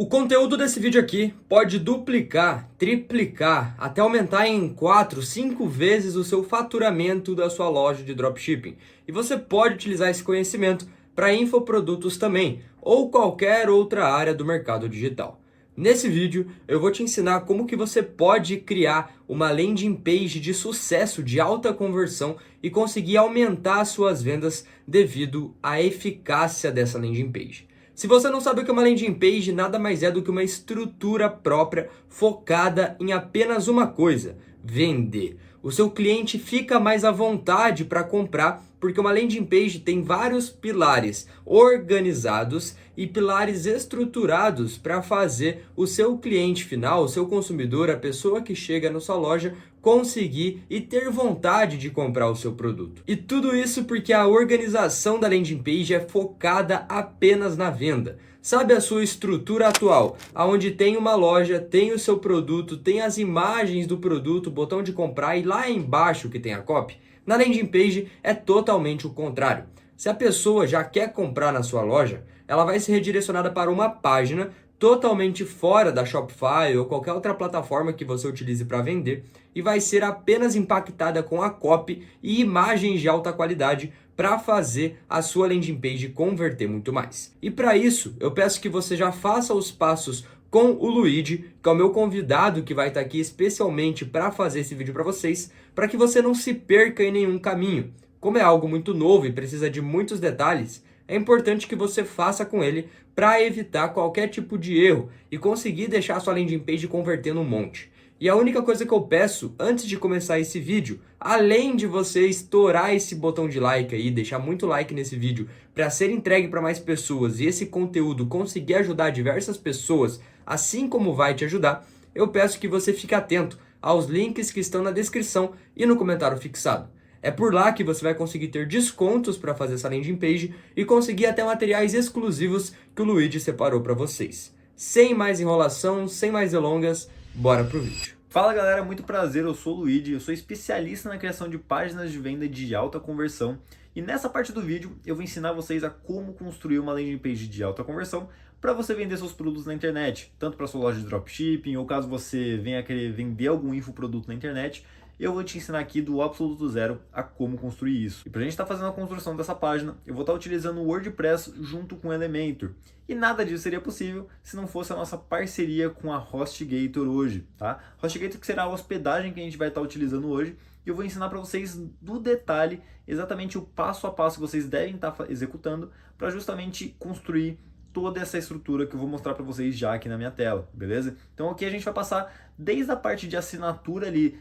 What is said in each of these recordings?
O conteúdo desse vídeo aqui pode duplicar, triplicar, até aumentar em 4, 5 vezes o seu faturamento da sua loja de dropshipping. E você pode utilizar esse conhecimento para infoprodutos também, ou qualquer outra área do mercado digital. Nesse vídeo, eu vou te ensinar como que você pode criar uma landing page de sucesso, de alta conversão e conseguir aumentar as suas vendas devido à eficácia dessa landing page. Se você não sabe o que é uma landing page, nada mais é do que uma estrutura própria focada em apenas uma coisa: vender. O seu cliente fica mais à vontade para comprar, porque uma landing page tem vários pilares organizados e pilares estruturados para fazer o seu cliente final, o seu consumidor, a pessoa que chega na sua loja, conseguir e ter vontade de comprar o seu produto. E tudo isso porque a organização da landing page é focada apenas na venda. Sabe a sua estrutura atual, aonde tem uma loja, tem o seu produto, tem as imagens do produto, botão de comprar e lá embaixo que tem a copy? Na landing page é totalmente o contrário. Se a pessoa já quer comprar na sua loja, ela vai ser redirecionada para uma página totalmente fora da Shopify ou qualquer outra plataforma que você utilize para vender e vai ser apenas impactada com a copy e imagens de alta qualidade para fazer a sua landing page converter muito mais. E para isso, eu peço que você já faça os passos com o Luigi, que é o meu convidado que vai estar aqui especialmente para fazer esse vídeo para vocês, para que você não se perca em nenhum caminho. Como é algo muito novo e precisa de muitos detalhes, é importante que você faça com ele para evitar qualquer tipo de erro e conseguir deixar a sua landing page convertendo um monte. E a única coisa que eu peço antes de começar esse vídeo, além de você estourar esse botão de like aí, deixar muito like nesse vídeo para ser entregue para mais pessoas e esse conteúdo conseguir ajudar diversas pessoas, assim como vai te ajudar, eu peço que você fique atento aos links que estão na descrição e no comentário fixado. É por lá que você vai conseguir ter descontos para fazer essa landing page e conseguir até materiais exclusivos que o Luigi separou para vocês. Sem mais enrolação, sem mais delongas, bora pro vídeo. Fala galera, muito prazer, eu sou o Luigi, eu sou especialista na criação de páginas de venda de alta conversão e nessa parte do vídeo eu vou ensinar vocês a como construir uma landing page de alta conversão para você vender seus produtos na internet, tanto para sua loja de dropshipping ou caso você venha querer vender algum infoproduto na internet. Eu vou te ensinar aqui do absoluto zero a como construir isso. E para a gente estar fazendo a construção dessa página, eu vou estar utilizando o WordPress junto com o Elementor. E nada disso seria possível se não fosse a nossa parceria com a HostGator hoje, tá? HostGator que será a hospedagem que a gente vai estar utilizando hoje. E eu vou ensinar para vocês no detalhe exatamente o passo a passo que vocês devem estar executando para justamente construir toda essa estrutura que eu vou mostrar para vocês já aqui na minha tela, beleza? Então aqui a gente vai passar desde a parte de assinatura ali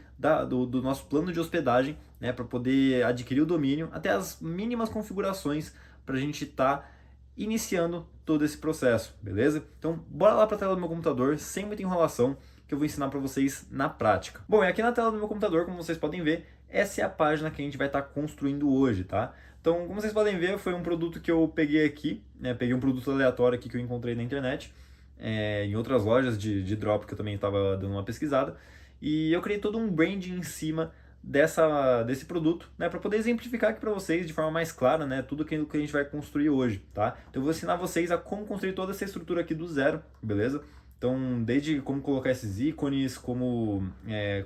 do nosso plano de hospedagem, né, para poder adquirir o domínio, até as mínimas configurações para a gente estar iniciando todo esse processo, beleza? Então bora lá para a tela do meu computador, sem muita enrolação, que eu vou ensinar para vocês na prática. Bom, e aqui na tela do meu computador, como vocês podem ver, essa é a página que a gente vai estar construindo hoje, tá? Então, como vocês podem ver, foi um produto que eu peguei aqui, né? Peguei um produto aleatório aqui que eu encontrei na internet, em outras lojas de drop que eu também estava dando uma pesquisada, e eu criei todo um branding em cima desse produto, né, para poder exemplificar aqui para vocês de forma mais clara, né, tudo que a gente vai construir hoje, tá? Então eu vou ensinar vocês a como construir toda essa estrutura aqui do zero, beleza? Então, desde como colocar esses ícones, como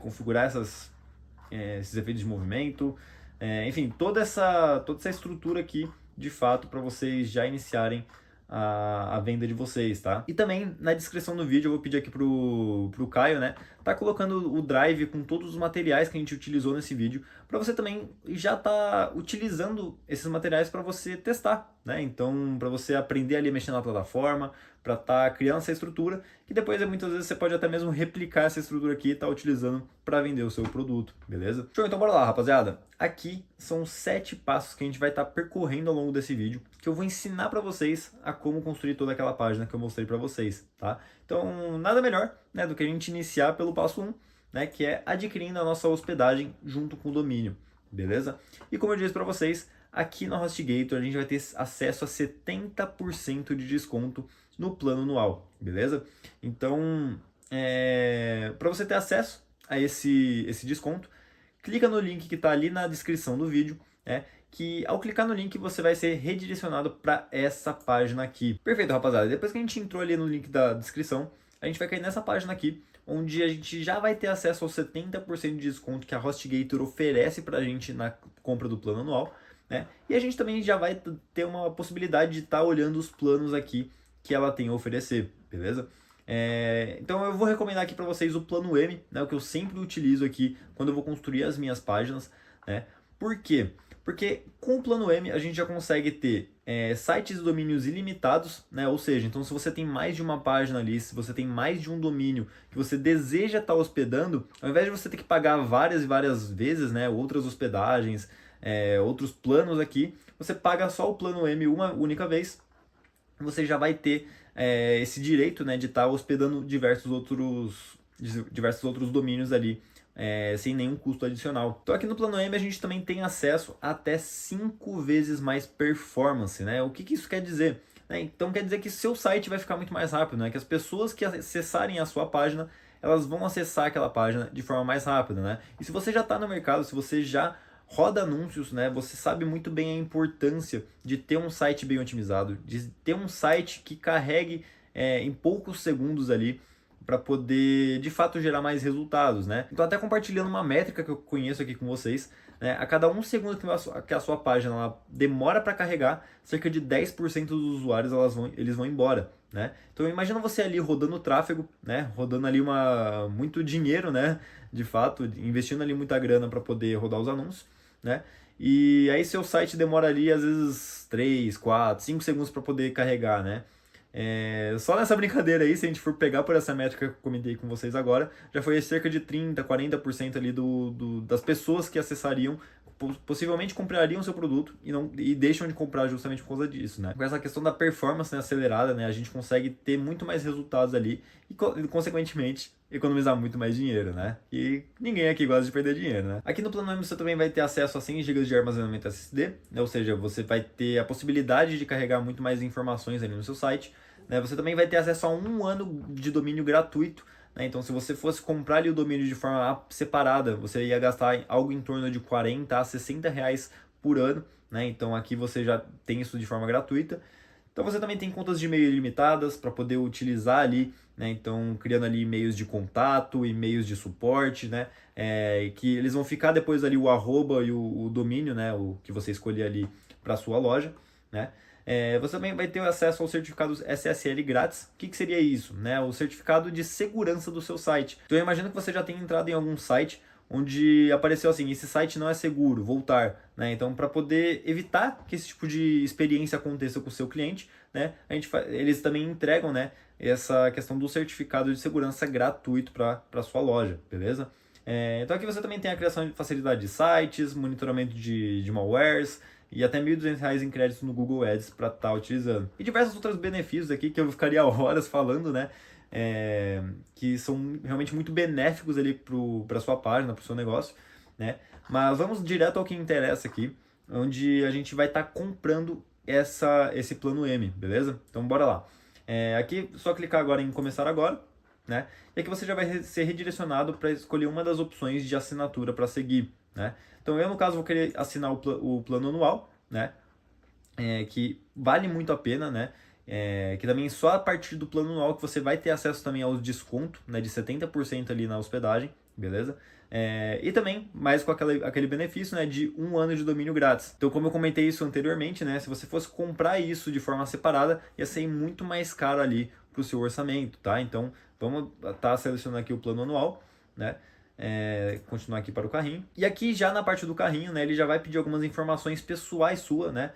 configurar esses efeitos de movimento, enfim, toda essa estrutura aqui, de fato, para vocês já iniciarem a venda de vocês, tá? E também na descrição do vídeo eu vou pedir aqui pro Caio, né, tá colocando o drive com todos os materiais que a gente utilizou nesse vídeo, para você também já tá utilizando esses materiais para você testar, né? Então, para você aprender ali mexendo na plataforma, para estar criando essa estrutura, que depois muitas vezes você pode até mesmo replicar essa estrutura aqui e tá utilizando para vender o seu produto, beleza? Show, então bora lá, rapaziada. Aqui são 7 passos que a gente vai estar percorrendo ao longo desse vídeo, que eu vou ensinar para vocês a como construir toda aquela página que eu mostrei para vocês, tá? Então, nada melhor, né, do que a gente iniciar pelo passo 1, né, que é adquirindo a nossa hospedagem junto com o domínio, beleza? E como eu disse para vocês, aqui na HostGator a gente vai ter acesso a 70% de desconto no plano anual, beleza? Então, para você ter acesso a esse desconto, clica no link que está ali na descrição do vídeo, né? que ao clicar no link você vai ser redirecionado para essa página aqui. Perfeito, rapaziada. Depois que a gente entrou ali no link da descrição, a gente vai cair nessa página aqui, onde a gente já vai ter acesso aos 70% de desconto que a HostGator oferece para a gente na compra do plano anual, né? E a gente também já vai ter uma possibilidade de estar olhando os planos aqui que ela tem a oferecer, beleza? Então eu vou recomendar aqui para vocês o plano M, né, o que eu sempre utilizo aqui quando eu vou construir as minhas páginas, né? Por quê? Porque com o plano M a gente já consegue ter sites e domínios ilimitados, né? Ou seja, então se você tem mais de uma página ali, se você tem mais de um domínio que você deseja estar hospedando, ao invés de você ter que pagar várias e várias vezes, né, outras hospedagens, outros planos aqui, você paga só o plano M uma única vez, você já vai ter esse direito, né, de estar hospedando diversos outros domínios ali, sem nenhum custo adicional. Então aqui no plano M a gente também tem acesso a até 5 vezes mais performance, né? O que isso quer dizer? Então quer dizer que seu site vai ficar muito mais rápido, né? Que as pessoas que acessarem a sua página, elas vão acessar aquela página de forma mais rápida, né? E se você já está no mercado, se você já roda anúncios, né? Você sabe muito bem a importância de ter um site bem otimizado, de ter um site que carregue em poucos segundos ali, para poder de fato gerar mais resultados, né? Então até compartilhando uma métrica que eu conheço aqui com vocês, né? A cada 1 segundo que a sua página ela demora para carregar, cerca de 10% dos usuários eles vão embora, né? Então imagina você ali rodando tráfego, né? Rodando ali muito dinheiro, né? De fato, investindo ali muita grana para poder rodar os anúncios, né? E aí seu site demora ali às vezes 3, 4, 5 segundos para poder carregar, né? Só nessa brincadeira aí, se a gente for pegar por essa métrica que eu comentei com vocês agora, já foi cerca de 30, 40% ali das pessoas que acessariam, possivelmente comprariam o seu produto e deixam de comprar justamente por causa disso, né? Com essa questão da performance, né, acelerada, né, a gente consegue ter muito mais resultados ali e, consequentemente, economizar muito mais dinheiro, né? E ninguém aqui gosta de perder dinheiro, né? Aqui no plano M você também vai ter acesso a 100 GB de armazenamento SSD, né? Ou seja, você vai ter a possibilidade de carregar muito mais informações ali no seu site, né? Você também vai ter acesso a 1 ano de domínio gratuito, né? Então, se você fosse comprar ali o domínio de forma separada, você ia gastar algo em torno de 40 a 60 reais por ano, né? Então, aqui você já tem isso de forma gratuita. Então você também tem contas de e-mail ilimitadas para poder utilizar ali, né? Então criando ali e-mails de contato, e-mails de suporte, né? Que eles vão ficar depois ali o arroba e o domínio, né? O que você escolher ali para sua loja, né? Você também vai ter acesso aos certificados SSL grátis. O que seria isso? Né? O certificado de segurança do seu site. Então eu imagino que você já tenha entrado em algum site onde apareceu assim, esse site não é seguro, voltar, né? Então, para poder evitar que esse tipo de experiência aconteça com o seu cliente, né? Eles também entregam, né, essa questão do certificado de segurança gratuito para sua loja, beleza? Então aqui você também tem a criação de facilidade de sites, monitoramento de malwares e até R$ 1.200 em créditos no Google Ads para estar utilizando. E diversos outros benefícios aqui que eu ficaria horas falando, né? Que são realmente muito benéficos ali para sua página, para o seu negócio, né? Mas vamos direto ao que interessa aqui, onde a gente vai estar comprando esse plano M, beleza? Então bora lá. Aqui só clicar agora em começar agora, né? E aqui você já vai ser redirecionado para escolher uma das opções de assinatura para seguir, né? Então eu no caso vou querer assinar o plano anual, né? Que vale muito a pena, né? Que também só a partir do plano anual que você vai ter acesso também ao desconto, né, de 70% ali na hospedagem, beleza? E também mais com aquele benefício, né, de 1 ano de domínio grátis. Então, como eu comentei isso anteriormente, né, se você fosse comprar isso de forma separada, ia ser muito mais caro ali para o seu orçamento, tá? Então, vamos estar selecionando aqui o plano anual, né? Continuar aqui para o carrinho. E aqui já na parte do carrinho, né, ele já vai pedir algumas informações pessoais suas, né?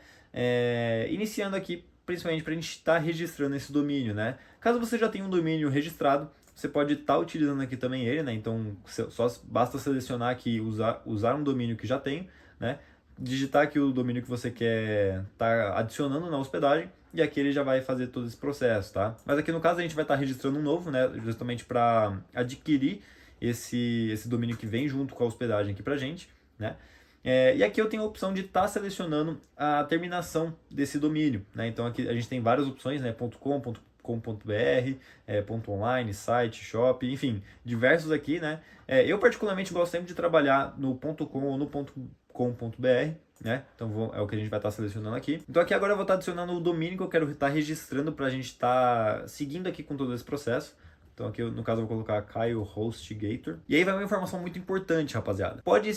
Iniciando aqui principalmente para a gente estar registrando esse domínio, né? Caso você já tenha um domínio registrado, você pode estar utilizando aqui também ele, né? Então só basta selecionar aqui usar um domínio que já tem, né? Digitar aqui o domínio que você quer estar adicionando na hospedagem e aqui ele já vai fazer todo esse processo, tá? Mas aqui no caso a gente vai estar registrando um novo, né? Justamente para adquirir esse domínio que vem junto com a hospedagem aqui pra gente, né? E aqui eu tenho a opção de estar selecionando a terminação desse domínio, né? Então aqui a gente tem várias opções, né? .com, .com.br, .online, site, shop, enfim, diversos aqui, né? Eu particularmente gosto sempre de trabalhar no .com ou no né? Então é o que a gente vai estar selecionando aqui. Então aqui agora eu vou estar adicionando o domínio que eu quero estar registrando para a gente estar seguindo aqui com todo esse processo. Então aqui, no caso, eu vou colocar Caio HostGator. E aí vai uma informação muito importante, rapaziada. Pode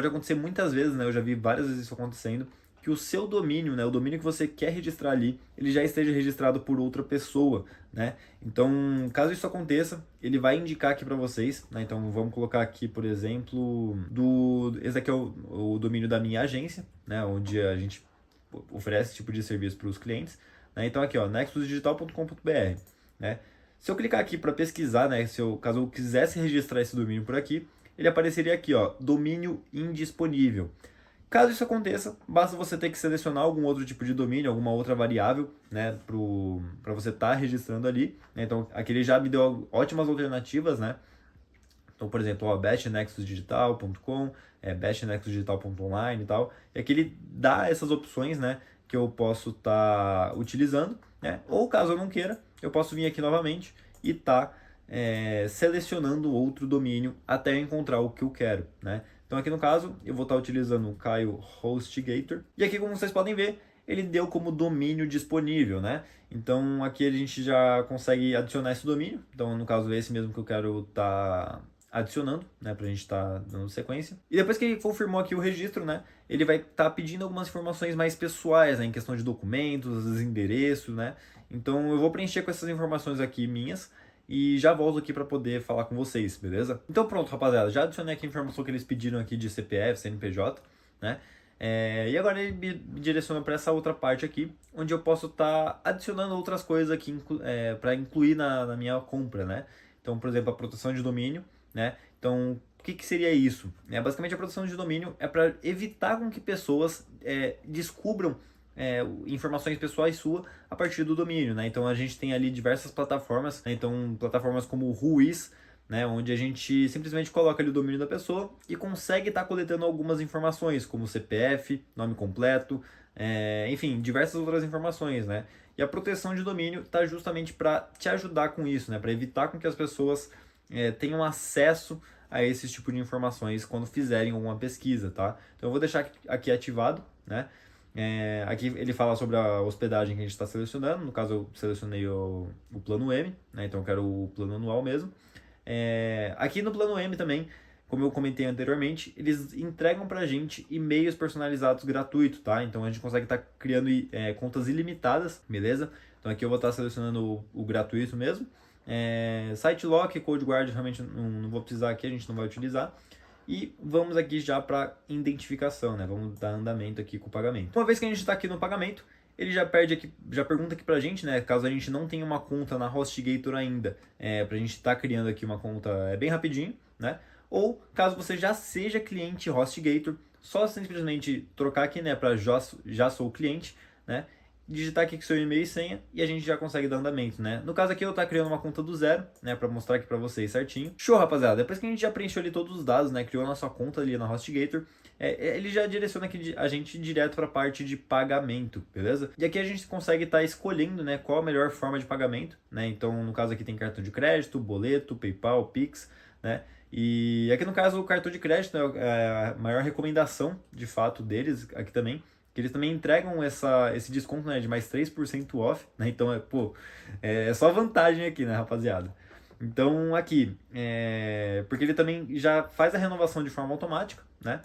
acontecer muitas vezes, né? Eu já vi várias vezes isso acontecendo, que o seu domínio, né? O domínio que você quer registrar ali, ele já esteja registrado por outra pessoa, né? Então, caso isso aconteça, ele vai indicar aqui para vocês, né? Então, vamos colocar aqui, por exemplo, esse aqui é o domínio da minha agência, né? Onde a gente oferece esse tipo de serviço para os clientes, né? Então, aqui, ó, nexusdigital.com.br, né? Se eu clicar aqui para pesquisar, né, caso eu quisesse registrar esse domínio por aqui, ele apareceria aqui, ó, domínio indisponível. Caso isso aconteça, basta você ter que selecionar algum outro tipo de domínio, alguma outra variável, né, para você estar registrando ali. Então, aqui ele já me deu ótimas alternativas, né? Então, por exemplo, ó, bestnexusdigital.com, bestnexusdigital.online e tal. E aqui ele dá essas opções, né, que eu posso estar utilizando, né? Ou caso eu não queira, eu posso vir aqui novamente e estar selecionando outro domínio até eu encontrar o que eu quero, né? Então aqui no caso, eu vou estar utilizando o Caio HostGator. E aqui, como vocês podem ver, ele deu como domínio disponível, né? Então aqui a gente já consegue adicionar esse domínio. Então no caso, esse mesmo que eu quero estar adicionando, né, pra gente estar dando sequência. E depois que ele confirmou aqui o registro, né, ele vai estar pedindo algumas informações mais pessoais, né, em questão de documentos, endereços, né. Então eu vou preencher com essas informações aqui minhas e já volto aqui para poder falar com vocês, beleza? Então pronto, rapaziada, já adicionei aqui a informação que eles pediram aqui de CPF, CNPJ, né. E agora ele me direciona para essa outra parte aqui, onde eu posso estar adicionando outras coisas aqui para incluir na minha compra, né. Então, por exemplo, a proteção de domínio, né? Então, o que seria isso? Basicamente, a proteção de domínio é para evitar com que pessoas descubram informações pessoais suas a partir do domínio, né? Então, a gente tem ali diversas plataformas, né? Então, plataformas como o Ruiz, né? Onde a gente simplesmente coloca ali o domínio da pessoa e consegue estar coletando algumas informações, como CPF, nome completo, enfim, diversas outras informações, né? E a proteção de domínio está justamente para te ajudar com isso, né? Para evitar com que as pessoas tenham acesso a esse tipo de informações quando fizerem alguma pesquisa, tá? Então eu vou deixar aqui ativado, né? Aqui ele fala sobre a hospedagem que a gente está selecionando, no caso eu selecionei o plano M, né? Então eu quero o plano anual mesmo. Aqui no plano M também, como eu comentei anteriormente, eles entregam pra gente e-mails personalizados gratuitos, tá? Então a gente consegue estar criando contas ilimitadas, beleza? Então aqui eu vou estar selecionando o gratuito mesmo. SiteLock, CodeGuard realmente não vou precisar aqui, a gente não vai utilizar. E vamos aqui já para identificação, né? Vamos dar andamento aqui com o pagamento. Uma vez que a gente está aqui no pagamento, ele já pergunta aqui pra gente, né? Caso a gente não tenha uma conta na HostGator ainda, pra gente estar criando aqui uma conta bem rapidinho, né? Ou caso você já seja cliente HostGator, só simplesmente trocar aqui, né, para já sou cliente, né? Digitar aqui com seu e-mail e senha e a gente já consegue dar andamento, né? No caso aqui eu tô criando uma conta do zero, né, para mostrar aqui para vocês certinho. Show, rapaziada. Depois que a gente já preencheu ali todos os dados, né, criou a nossa conta ali na HostGator, ele já direciona aqui a gente direto para a parte de pagamento, beleza? E aqui a gente consegue estar escolhendo, né, qual a melhor forma de pagamento, né? Então, no caso aqui tem cartão de crédito, boleto, PayPal, Pix, né? E aqui no caso o cartão de crédito, né, é a maior recomendação de fato deles aqui também, que eles também entregam esse desconto, né, de mais 3% off, né? Então é só vantagem aqui, né, rapaziada? Então aqui, porque ele também já faz a renovação de forma automática, né?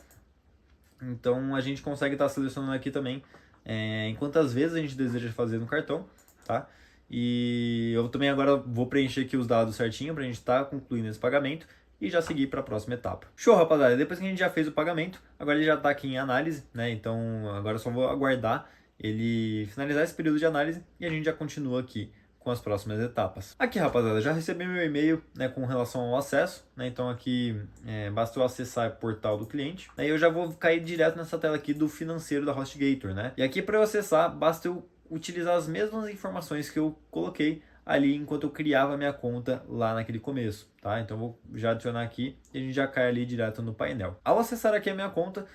Então a gente consegue estar selecionando aqui também em quantas vezes a gente deseja fazer no cartão, tá? E eu também agora vou preencher aqui os dados certinho para a gente estar concluindo esse pagamento e já seguir para a próxima etapa. Show, rapaziada! Depois que a gente já fez o pagamento, agora ele já está aqui em análise, né? Então agora eu só vou aguardar ele finalizar esse período de análise e a gente já continua aqui com as próximas etapas. Aqui, rapaziada, já recebi meu e-mail, né, com relação ao acesso, né? Então aqui basta eu acessar o portal do cliente, né? E eu já vou cair direto nessa tela aqui do financeiro da HostGator, né? E aqui para eu acessar, basta eu utilizar as mesmas informações que eu coloquei ali enquanto eu criava a minha conta lá naquele começo, tá? Então eu vou já adicionar aqui e a gente já cai ali direto no painel. Ao acessar aqui a minha conta,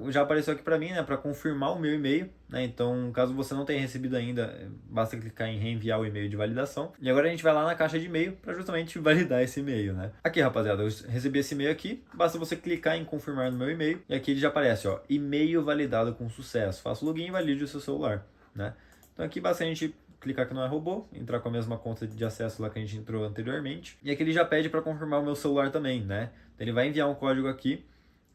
já apareceu aqui para mim, né, para confirmar o meu e-mail, né? Então, caso você não tenha recebido ainda, basta clicar em reenviar o e-mail de validação. E agora a gente vai lá na caixa de e-mail para justamente validar esse e-mail, né? Aqui, rapaziada, eu recebi esse e-mail aqui, basta você clicar em confirmar no meu e-mail e aqui ele já aparece, ó, e-mail validado com sucesso. Faça o login e valide o seu celular, né? Então aqui basta a gente clicar que não é robô, entrar com a mesma conta de acesso lá que a gente entrou anteriormente. E aqui ele já pede para confirmar o meu celular também, né? Então ele vai enviar um código aqui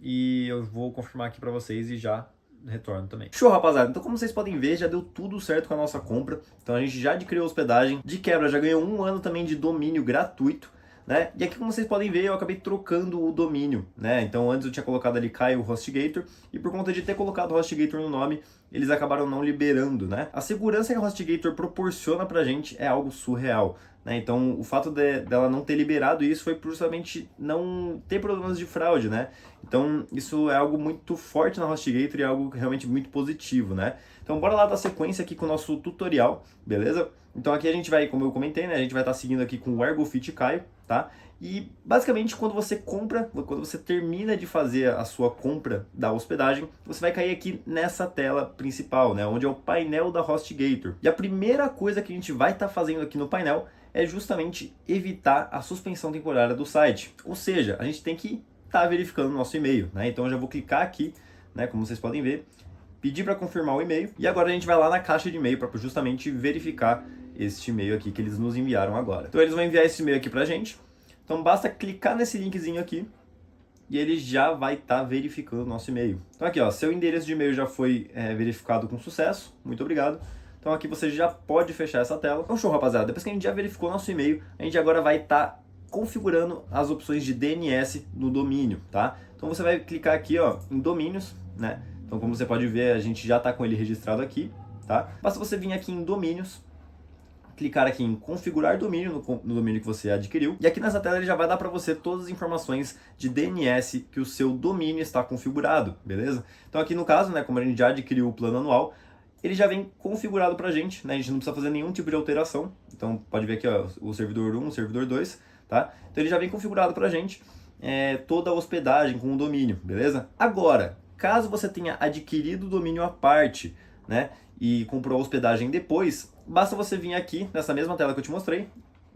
e eu vou confirmar aqui para vocês e já retorno também. Show, rapaziada. Então, como vocês podem ver, já deu tudo certo com a nossa compra. Então a gente já adquiriu a hospedagem. De quebra, já ganhou 1 ano também de domínio gratuito, né? E aqui, como vocês podem ver, eu acabei trocando o domínio, né? Então antes eu tinha colocado ali Caio HostGator e por conta de ter colocado HostGator no nome, eles acabaram não liberando, né? A segurança que a HostGator proporciona pra gente é algo surreal, né? Então o fato dela não ter liberado isso foi justamente não ter problemas de fraude, né? Então isso é algo muito forte na HostGator e é algo realmente muito positivo, né? Então bora lá dar sequência aqui com o nosso tutorial, beleza? Então aqui a gente vai, como eu comentei, né? A gente vai estar seguindo aqui com o ErgoFit Caio, tá? E basicamente quando você compra, quando você termina de fazer a sua compra da hospedagem, você vai cair aqui nessa tela principal, né? Onde é o painel da HostGator. E a primeira coisa que a gente vai estar fazendo aqui no painel é justamente evitar a suspensão temporária do site. Ou seja, a gente tem que estar verificando o nosso e-mail, né? Então eu já vou clicar aqui, né? Como vocês podem ver, pedir para confirmar o e-mail e agora a gente vai lá na caixa de e-mail para justamente verificar este e-mail aqui que eles nos enviaram agora. Então eles vão enviar esse e-mail aqui pra gente. Então basta clicar nesse linkzinho aqui e ele já vai estar verificando o nosso e-mail. Então aqui, ó, seu endereço de e-mail já foi verificado com sucesso. Muito obrigado. Então aqui você já pode fechar essa tela. Então show, rapaziada. Depois que a gente já verificou o nosso e-mail, a gente agora vai estar configurando as opções de DNS no domínio, tá? Então você vai clicar aqui, ó, em domínios, né? Então como você pode ver, a gente já está com ele registrado aqui, tá? Basta você vir aqui em domínios, clicar aqui em configurar domínio no domínio que você adquiriu. E aqui nessa tela ele já vai dar para você todas as informações de DNS que o seu domínio está configurado, beleza? Então aqui no caso, né, como a gente já adquiriu o plano anual, ele já vem configurado para a gente, né? A gente não precisa fazer nenhum tipo de alteração. Então pode ver aqui, ó, o servidor 1, o servidor 2, tá? Então ele já vem configurado para a gente toda a hospedagem com o domínio, beleza? Agora, caso você tenha adquirido o domínio à parte, né, e comprou a hospedagem depois, basta você vir aqui nessa mesma tela que eu te mostrei,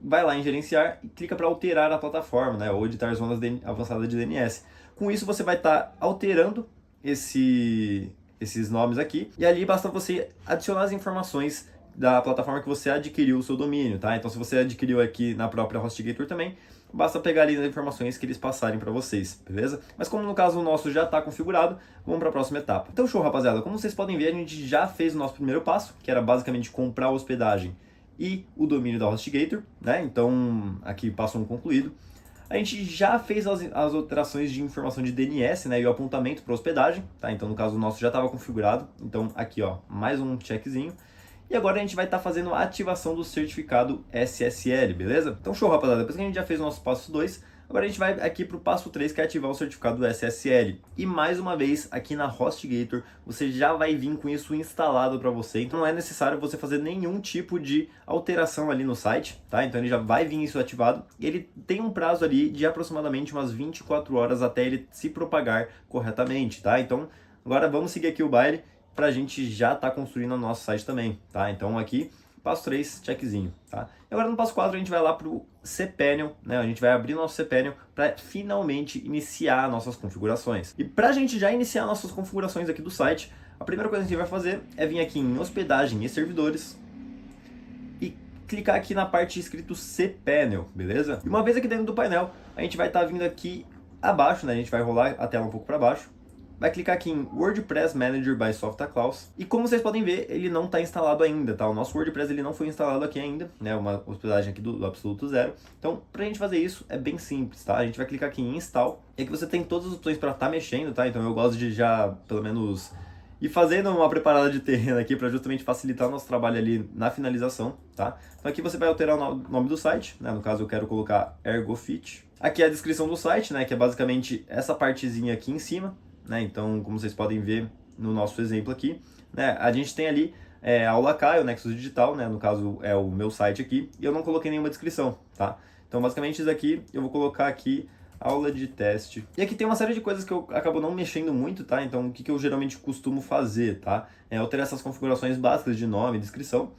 vai lá em gerenciar e clica para alterar a plataforma, né, ou editar zonas avançadas de DNS. Com isso você vai estar alterando esses nomes aqui e ali basta você adicionar as informações da plataforma que você adquiriu o seu domínio, tá? Então se você adquiriu aqui na própria HostGator também, basta pegar ali as informações que eles passarem para vocês, beleza? Mas como no caso o nosso já está configurado, vamos para a próxima etapa. Então show, rapaziada, como vocês podem ver, a gente já fez o nosso primeiro passo, que era basicamente comprar a hospedagem e o domínio da HostGator, né? Então aqui passo 1 concluído. A gente já fez as alterações de informação de DNS, né, e o apontamento para hospedagem, tá? Então no caso o nosso já estava configurado, então aqui, ó, mais um checkzinho. E agora a gente vai estar fazendo a ativação do certificado SSL, beleza? Então show, rapaziada, depois que a gente já fez o nosso passo 2, agora a gente vai aqui para o passo 3, que é ativar o certificado do SSL. E mais uma vez, aqui na HostGator, você já vai vir com isso instalado para você. Então não é necessário você fazer nenhum tipo de alteração ali no site, tá? Então ele já vai vir isso ativado. E ele tem um prazo ali de aproximadamente umas 24 horas até ele se propagar corretamente, tá? Então agora vamos seguir aqui o baile para a gente já estar construindo o nosso site também, tá? Então aqui, passo 3, checkzinho, tá? E agora no passo 4 a gente vai lá para o cPanel, né? A gente vai abrir nosso cPanel para finalmente iniciar nossas configurações. E para a gente já iniciar nossas configurações aqui do site, a primeira coisa que a gente vai fazer é vir aqui em hospedagem e servidores e clicar aqui na parte escrito cPanel, beleza? E uma vez aqui dentro do painel, a gente vai estar vindo aqui abaixo, né? A gente vai rolar a tela um pouco para baixo. Vai clicar aqui em WordPress Manager by Softaclaus. E como vocês podem ver, ele não está instalado ainda, tá? O nosso WordPress ele não foi instalado aqui ainda, né? Uma hospedagem aqui do Absoluto Zero. Então, para a gente fazer isso, é bem simples, tá? A gente vai clicar aqui em Install. E aqui você tem todas as opções para estar mexendo, tá? Então eu gosto de já, pelo menos, ir fazendo uma preparada de terreno aqui para justamente facilitar o nosso trabalho ali na finalização, tá? Então aqui você vai alterar o nome do site, né? No caso eu quero colocar ErgoFit. Aqui é a descrição do site, né? Que é basicamente essa partezinha aqui em cima. Né? Então, como vocês podem ver no nosso exemplo aqui, né? A gente tem ali aula Kai, o Nexus Digital, né? No caso é o meu site aqui, e eu não coloquei nenhuma descrição, tá? Então basicamente isso aqui, eu vou colocar aqui aula de teste. E aqui tem uma série de coisas que eu acabo não mexendo muito, tá? Então o que eu geralmente costumo fazer, tá? É alterar essas configurações básicas de nome e descrição.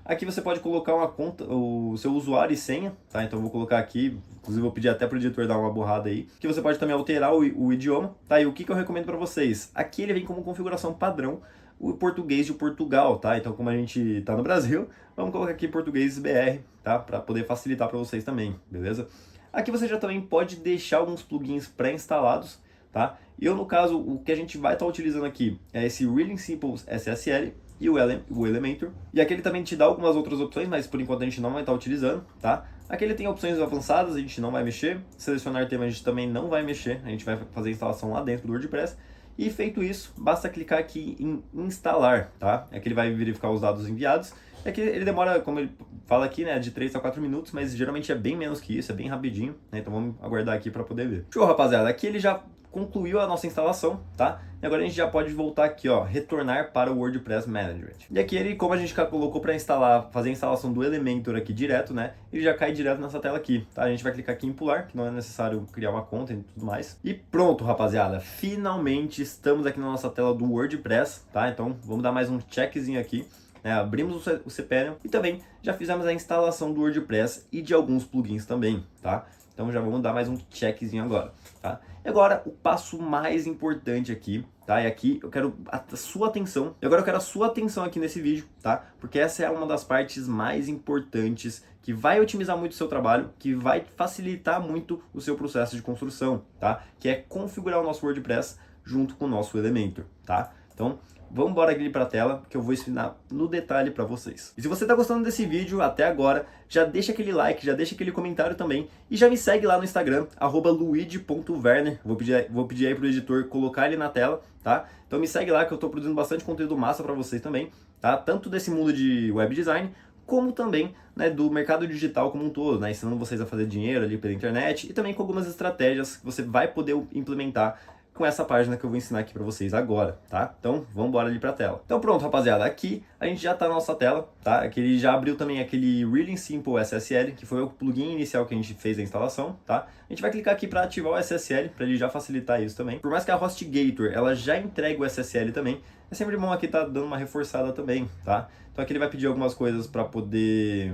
Aqui você pode colocar uma conta, o seu usuário e senha, tá? Então eu vou colocar aqui, inclusive vou pedir até para o editor dar uma borrada aí, que você pode também alterar o idioma, tá? E o que eu recomendo para vocês? Aqui ele vem como configuração padrão o português de Portugal, tá? Então como a gente tá no Brasil, vamos colocar aqui português BR, tá? Para poder facilitar para vocês também, beleza? Aqui você já também pode deixar alguns plugins pré-instalados, tá? Eu, no caso, o que a gente vai estar utilizando aqui é esse Really Simple SSL e o Elementor. E aqui ele também te dá algumas outras opções, mas por enquanto a gente não vai estar utilizando, tá? Aqui ele tem opções avançadas, a gente não vai mexer. Selecionar tema a gente também não vai mexer, a gente vai fazer a instalação lá dentro do WordPress. E feito isso, basta clicar aqui em instalar, tá? Aqui ele vai verificar os dados enviados. É que ele demora, como ele fala aqui, né, de 3 a 4 minutos, mas geralmente é bem menos que isso, é bem rapidinho, né? Então vamos aguardar aqui para poder ver. Show, rapaziada, aqui ele já concluiu a nossa instalação, tá? E agora a gente já pode voltar aqui, ó, retornar para o WordPress Management. E aqui ele, como a gente colocou para instalar, fazer a instalação do Elementor aqui direto, né? Ele já cai direto nessa tela aqui, tá? A gente vai clicar aqui em pular, que não é necessário criar uma conta e tudo mais. E pronto, rapaziada, finalmente estamos aqui na nossa tela do WordPress, tá? Então vamos dar mais um checkzinho aqui. Abrimos o cPanel e também já fizemos a instalação do WordPress e de alguns plugins também, tá? Então já vamos dar mais um checkzinho agora, tá? E agora o passo mais importante aqui, tá? E aqui eu quero a sua atenção. E agora eu quero a sua atenção aqui nesse vídeo, tá? Porque essa é uma das partes mais importantes que vai otimizar muito o seu trabalho, que vai facilitar muito o seu processo de construção, tá? Que é configurar o nosso WordPress junto com o nosso Elementor, tá? Então, vamos embora aqui para a tela, que eu vou ensinar no detalhe para vocês. E se você está gostando desse vídeo até agora, já deixa aquele like, já deixa aquele comentário também, e já me segue lá no Instagram, @luigi.werner. Vou pedir aí pro editor colocar ele na tela, tá? Então me segue lá que eu estou produzindo bastante conteúdo massa para vocês também, tá? Tanto desse mundo de web design, como também, né, do mercado digital como um todo, né? Ensinando vocês a fazer dinheiro ali pela internet, e também com algumas estratégias que você vai poder implementar com essa página que eu vou ensinar aqui para vocês agora, tá? Então, vamos embora ali para a tela. Então pronto, rapaziada, aqui a gente já está na nossa tela, tá? Aqui ele já abriu também aquele Really Simple SSL, que foi o plugin inicial que a gente fez a instalação, tá? A gente vai clicar aqui para ativar o SSL, para ele já facilitar isso também. Por mais que a HostGator, ela já entregue o SSL também, é sempre bom aqui tá dando uma reforçada também, tá? Então aqui ele vai pedir algumas coisas para poder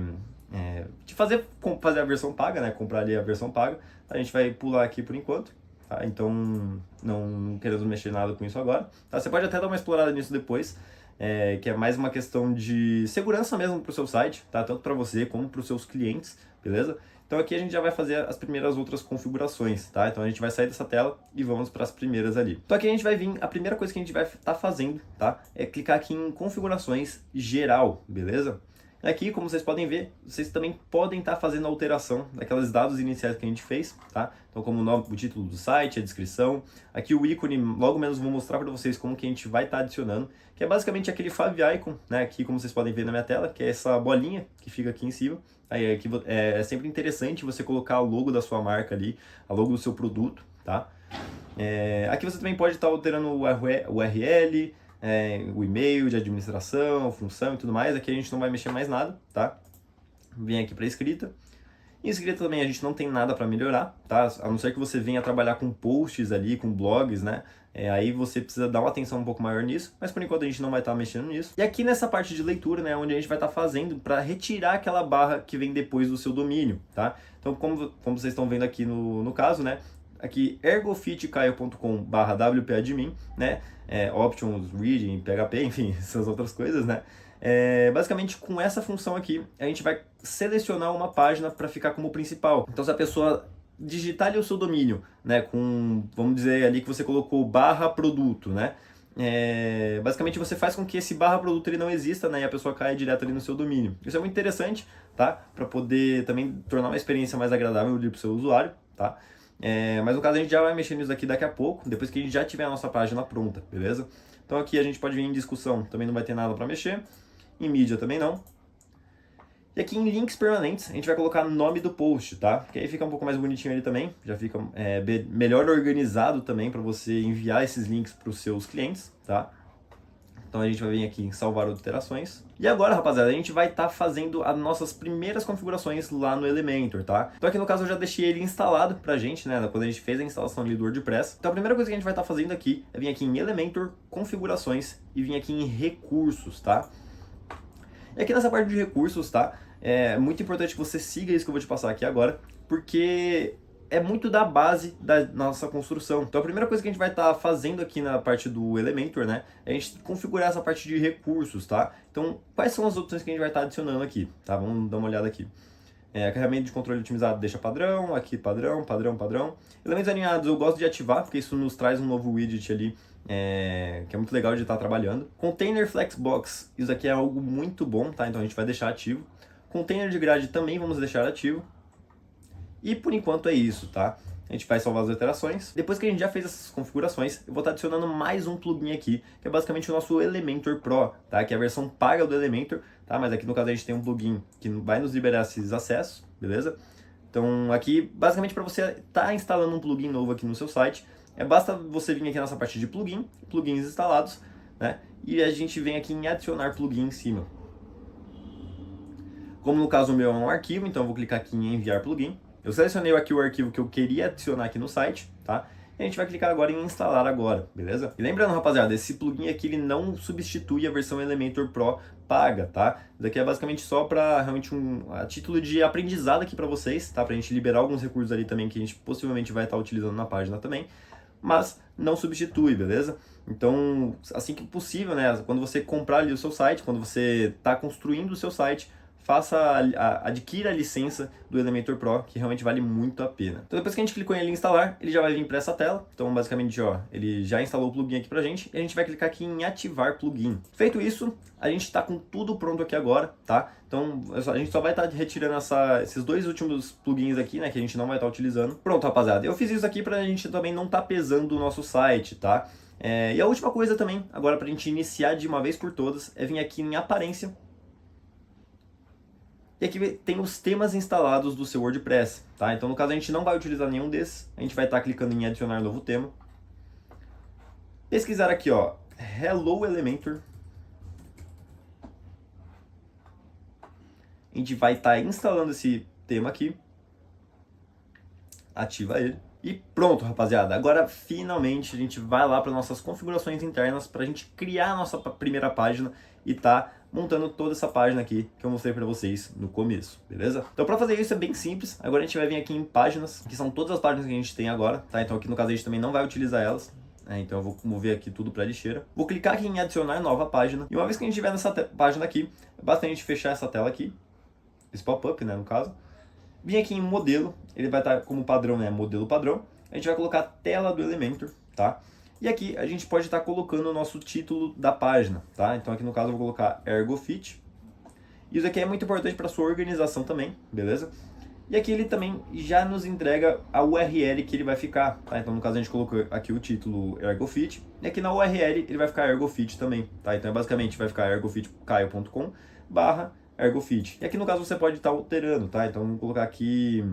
te fazer a versão paga, né? Comprar ali a versão paga. A gente vai pular aqui por enquanto. Tá? Então, não queremos mexer nada com isso agora. Tá? Você pode até dar uma explorada nisso depois, que é mais uma questão de segurança mesmo para o seu site, tá? Tanto para você como para os seus clientes, beleza? Então aqui a gente já vai fazer as primeiras outras configurações, tá? Então a gente vai sair dessa tela e vamos para as primeiras ali. Então aqui a gente vai vir, a primeira coisa que a gente vai estar fazendo, tá? É clicar aqui em configurações geral, beleza? Aqui, como vocês podem ver, vocês também podem estar fazendo a alteração daqueles dados iniciais que a gente fez, tá? Então, como o nome, o título do site, a descrição. Aqui o ícone, logo menos vou mostrar para vocês como que a gente vai estar adicionando, que é basicamente aquele favicon, né? Aqui, como vocês podem ver na minha tela, que é essa bolinha que fica aqui em cima. Aí, aqui é sempre interessante você colocar o logo da sua marca ali, a logo do seu produto, tá? Aqui você também pode estar alterando o URL, o e-mail de administração, a função e tudo mais. Aqui a gente não vai mexer mais nada, tá? Vem aqui para escrita. Em escrita também a gente não tem nada para melhorar, tá? A não ser que você venha trabalhar com posts ali, com blogs, né? Aí você precisa dar uma atenção um pouco maior nisso, mas por enquanto a gente não vai estar mexendo nisso. E aqui nessa parte de leitura, né, onde a gente vai estar fazendo para retirar aquela barra que vem depois do seu domínio, tá? Então, como vocês estão vendo aqui no caso, né? Aqui ergofitcaio.com/wpadmin, né? Options, reading, PHP, enfim, essas outras coisas, né? Basicamente, com essa função aqui, a gente vai selecionar uma página para ficar como principal. Então, se a pessoa digitar ali o seu domínio, né, vamos dizer ali que você colocou /produto, né? Basicamente, você faz com que esse /produto ele não exista, né, e a pessoa caia direto ali no seu domínio. Isso é muito interessante, tá? Para poder também tornar uma experiência mais agradável para o seu usuário, tá? Mas no caso a gente já vai mexer nisso aqui daqui a pouco, depois que a gente já tiver a nossa página pronta, beleza? Então aqui a gente pode vir em discussão, também não vai ter nada para mexer, em mídia também não. E aqui em links permanentes a gente vai colocar o nome do post, tá? Porque aí fica um pouco mais bonitinho ali também, já fica melhor organizado também para você enviar esses links para os seus clientes, tá? Então a gente vai vir aqui em salvar alterações. E agora, rapaziada, a gente vai estar fazendo as nossas primeiras configurações lá no Elementor, tá? Então aqui no caso eu já deixei ele instalado pra gente, né? Quando a gente fez a instalação ali do WordPress. Então a primeira coisa que a gente vai estar fazendo aqui é vir aqui em Elementor, configurações e vir aqui em recursos, tá? E aqui nessa parte de recursos, tá? É muito importante que você siga isso que eu vou te passar aqui agora, porque é muito da base da nossa construção. Então a primeira coisa que a gente vai estar fazendo aqui na parte do Elementor, né, é a gente configurar essa parte de recursos, tá? Então quais são as opções que a gente vai estar adicionando aqui, tá? Vamos dar uma olhada aqui. Carregamento de controle otimizado deixa padrão, aqui padrão, padrão, padrão. Elementos alinhados eu gosto de ativar, porque isso nos traz um novo widget ali, que é muito legal de estar trabalhando. Container Flexbox, isso aqui é algo muito bom, tá? Então a gente vai deixar ativo. Container de grade também vamos deixar ativo. E por enquanto é isso, tá? A gente vai salvar as alterações. Depois que a gente já fez essas configurações, eu vou estar adicionando mais um plugin aqui, que é basicamente o nosso Elementor Pro, tá? Que é a versão paga do Elementor, tá? Mas aqui no caso a gente tem um plugin que vai nos liberar esses acessos, beleza? Então aqui, basicamente para você estar instalando um plugin novo aqui no seu site, basta você vir aqui nessa parte de plugins instalados, né? E a gente vem aqui em adicionar plugin em cima. Como no caso o meu é um arquivo, então eu vou clicar aqui em enviar plugin. Eu selecionei aqui o arquivo que eu queria adicionar aqui no site, tá? E a gente vai clicar agora em instalar agora, beleza? E lembrando, rapaziada, esse plugin aqui ele não substitui a versão Elementor Pro paga, tá? Isso aqui é basicamente só para realmente a título de aprendizado aqui para vocês, tá? Pra gente liberar alguns recursos ali também que a gente possivelmente vai estar utilizando na página também, mas não substitui, beleza? Então, assim que possível, né? Quando você comprar ali o seu site, quando você está construindo o seu site, adquira a licença do Elementor Pro, que realmente vale muito a pena. Então depois que a gente clicou em ele instalar, ele já vai vir para essa tela. Então basicamente, ó, ele já instalou o plugin aqui pra gente, e a gente vai clicar aqui em ativar plugin. Feito isso, a gente está com tudo pronto aqui agora, tá? Então a gente só vai estar retirando esses dois últimos plugins aqui, né, que a gente não vai estar utilizando. Pronto, rapaziada, eu fiz isso aqui pra gente também não estar pesando o nosso site, tá? E a última coisa também, agora pra gente iniciar de uma vez por todas, é vir aqui em aparência. E aqui tem os temas instalados do seu WordPress, tá? Então, no caso, a gente não vai utilizar nenhum desses. A gente vai estar clicando em adicionar novo tema. Pesquisar aqui, ó, Hello Elementor. A gente vai estar instalando esse tema aqui. Ativa ele. E pronto, rapaziada. Agora, finalmente, a gente vai lá para nossas configurações internas para a gente criar a nossa primeira página e tá montando toda essa página aqui que eu mostrei para vocês no começo, beleza? Então para fazer isso é bem simples. Agora a gente vai vir aqui em páginas, que são todas as páginas que a gente tem agora, tá? Então aqui no caso a gente também não vai utilizar elas, então eu vou mover aqui tudo para lixeira. Vou clicar aqui em adicionar nova página, e uma vez que a gente estiver nessa página aqui, basta a gente fechar essa tela aqui, esse pop-up, né, no caso. Vim aqui em modelo, ele vai estar como padrão, né, modelo padrão. A gente vai colocar a tela do Elementor, tá? E aqui a gente pode estar colocando o nosso título da página, tá? Então aqui no caso eu vou colocar ErgoFit. Isso aqui é muito importante para sua organização também, beleza? E aqui ele também já nos entrega a URL que ele vai ficar, tá? Então no caso a gente colocou aqui o título ErgoFit, e aqui na URL ele vai ficar ErgoFit também, tá? Então basicamente vai ficar ergofitcaio.com/ErgoFit. E aqui no caso você pode estar alterando, tá? Então vamos colocar aqui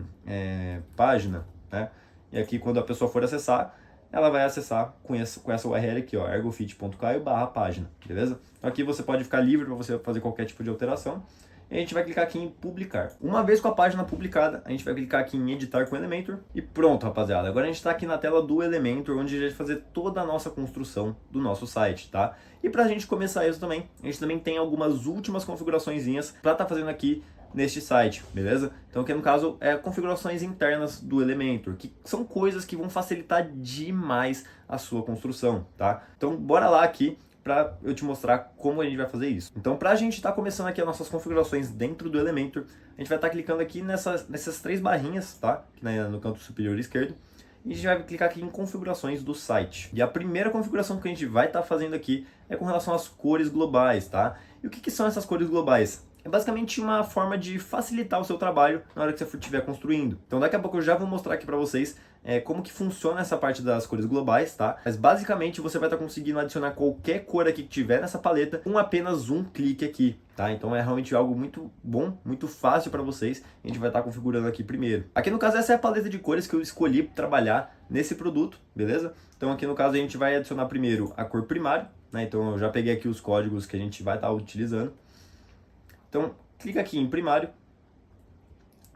página, né? E aqui quando a pessoa for acessar, ela vai acessar com essa URL aqui, ó, ergofit.caio/página, beleza? Então aqui você pode ficar livre para você fazer qualquer tipo de alteração. E a gente vai clicar aqui em publicar. Uma vez com a página publicada, a gente vai clicar aqui em editar com Elementor. E pronto, rapaziada. Agora a gente está aqui na tela do Elementor, onde a gente vai fazer toda a nossa construção do nosso site, tá? E para a gente começar isso também, a gente também tem algumas últimas configuraçõezinhas para estar fazendo aqui neste site, beleza? Então aqui no caso é configurações internas do Elementor, que são coisas que vão facilitar demais a sua construção, tá? Então bora lá aqui para eu te mostrar como a gente vai fazer isso. Então para a gente estar começando aqui as nossas configurações dentro do Elementor, a gente vai estar clicando aqui nessas três barrinhas, tá? Aqui no canto superior esquerdo. E a gente vai clicar aqui em configurações do site. E a primeira configuração que a gente vai estar fazendo aqui é com relação às cores globais, tá? E o que são essas cores globais? É basicamente uma forma de facilitar o seu trabalho na hora que você estiver construindo. Então daqui a pouco eu já vou mostrar aqui para vocês como que funciona essa parte das cores globais, tá? Mas basicamente você vai estar conseguindo adicionar qualquer cor aqui que tiver nessa paleta com apenas um clique aqui, tá? Então é realmente algo muito bom, muito fácil para vocês. A gente vai estar configurando aqui primeiro. Aqui no caso essa é a paleta de cores que eu escolhi trabalhar nesse produto, beleza? Então aqui no caso a gente vai adicionar primeiro a cor primária. né? Então eu já peguei aqui os códigos que a gente vai estar utilizando. Então clica aqui em primário,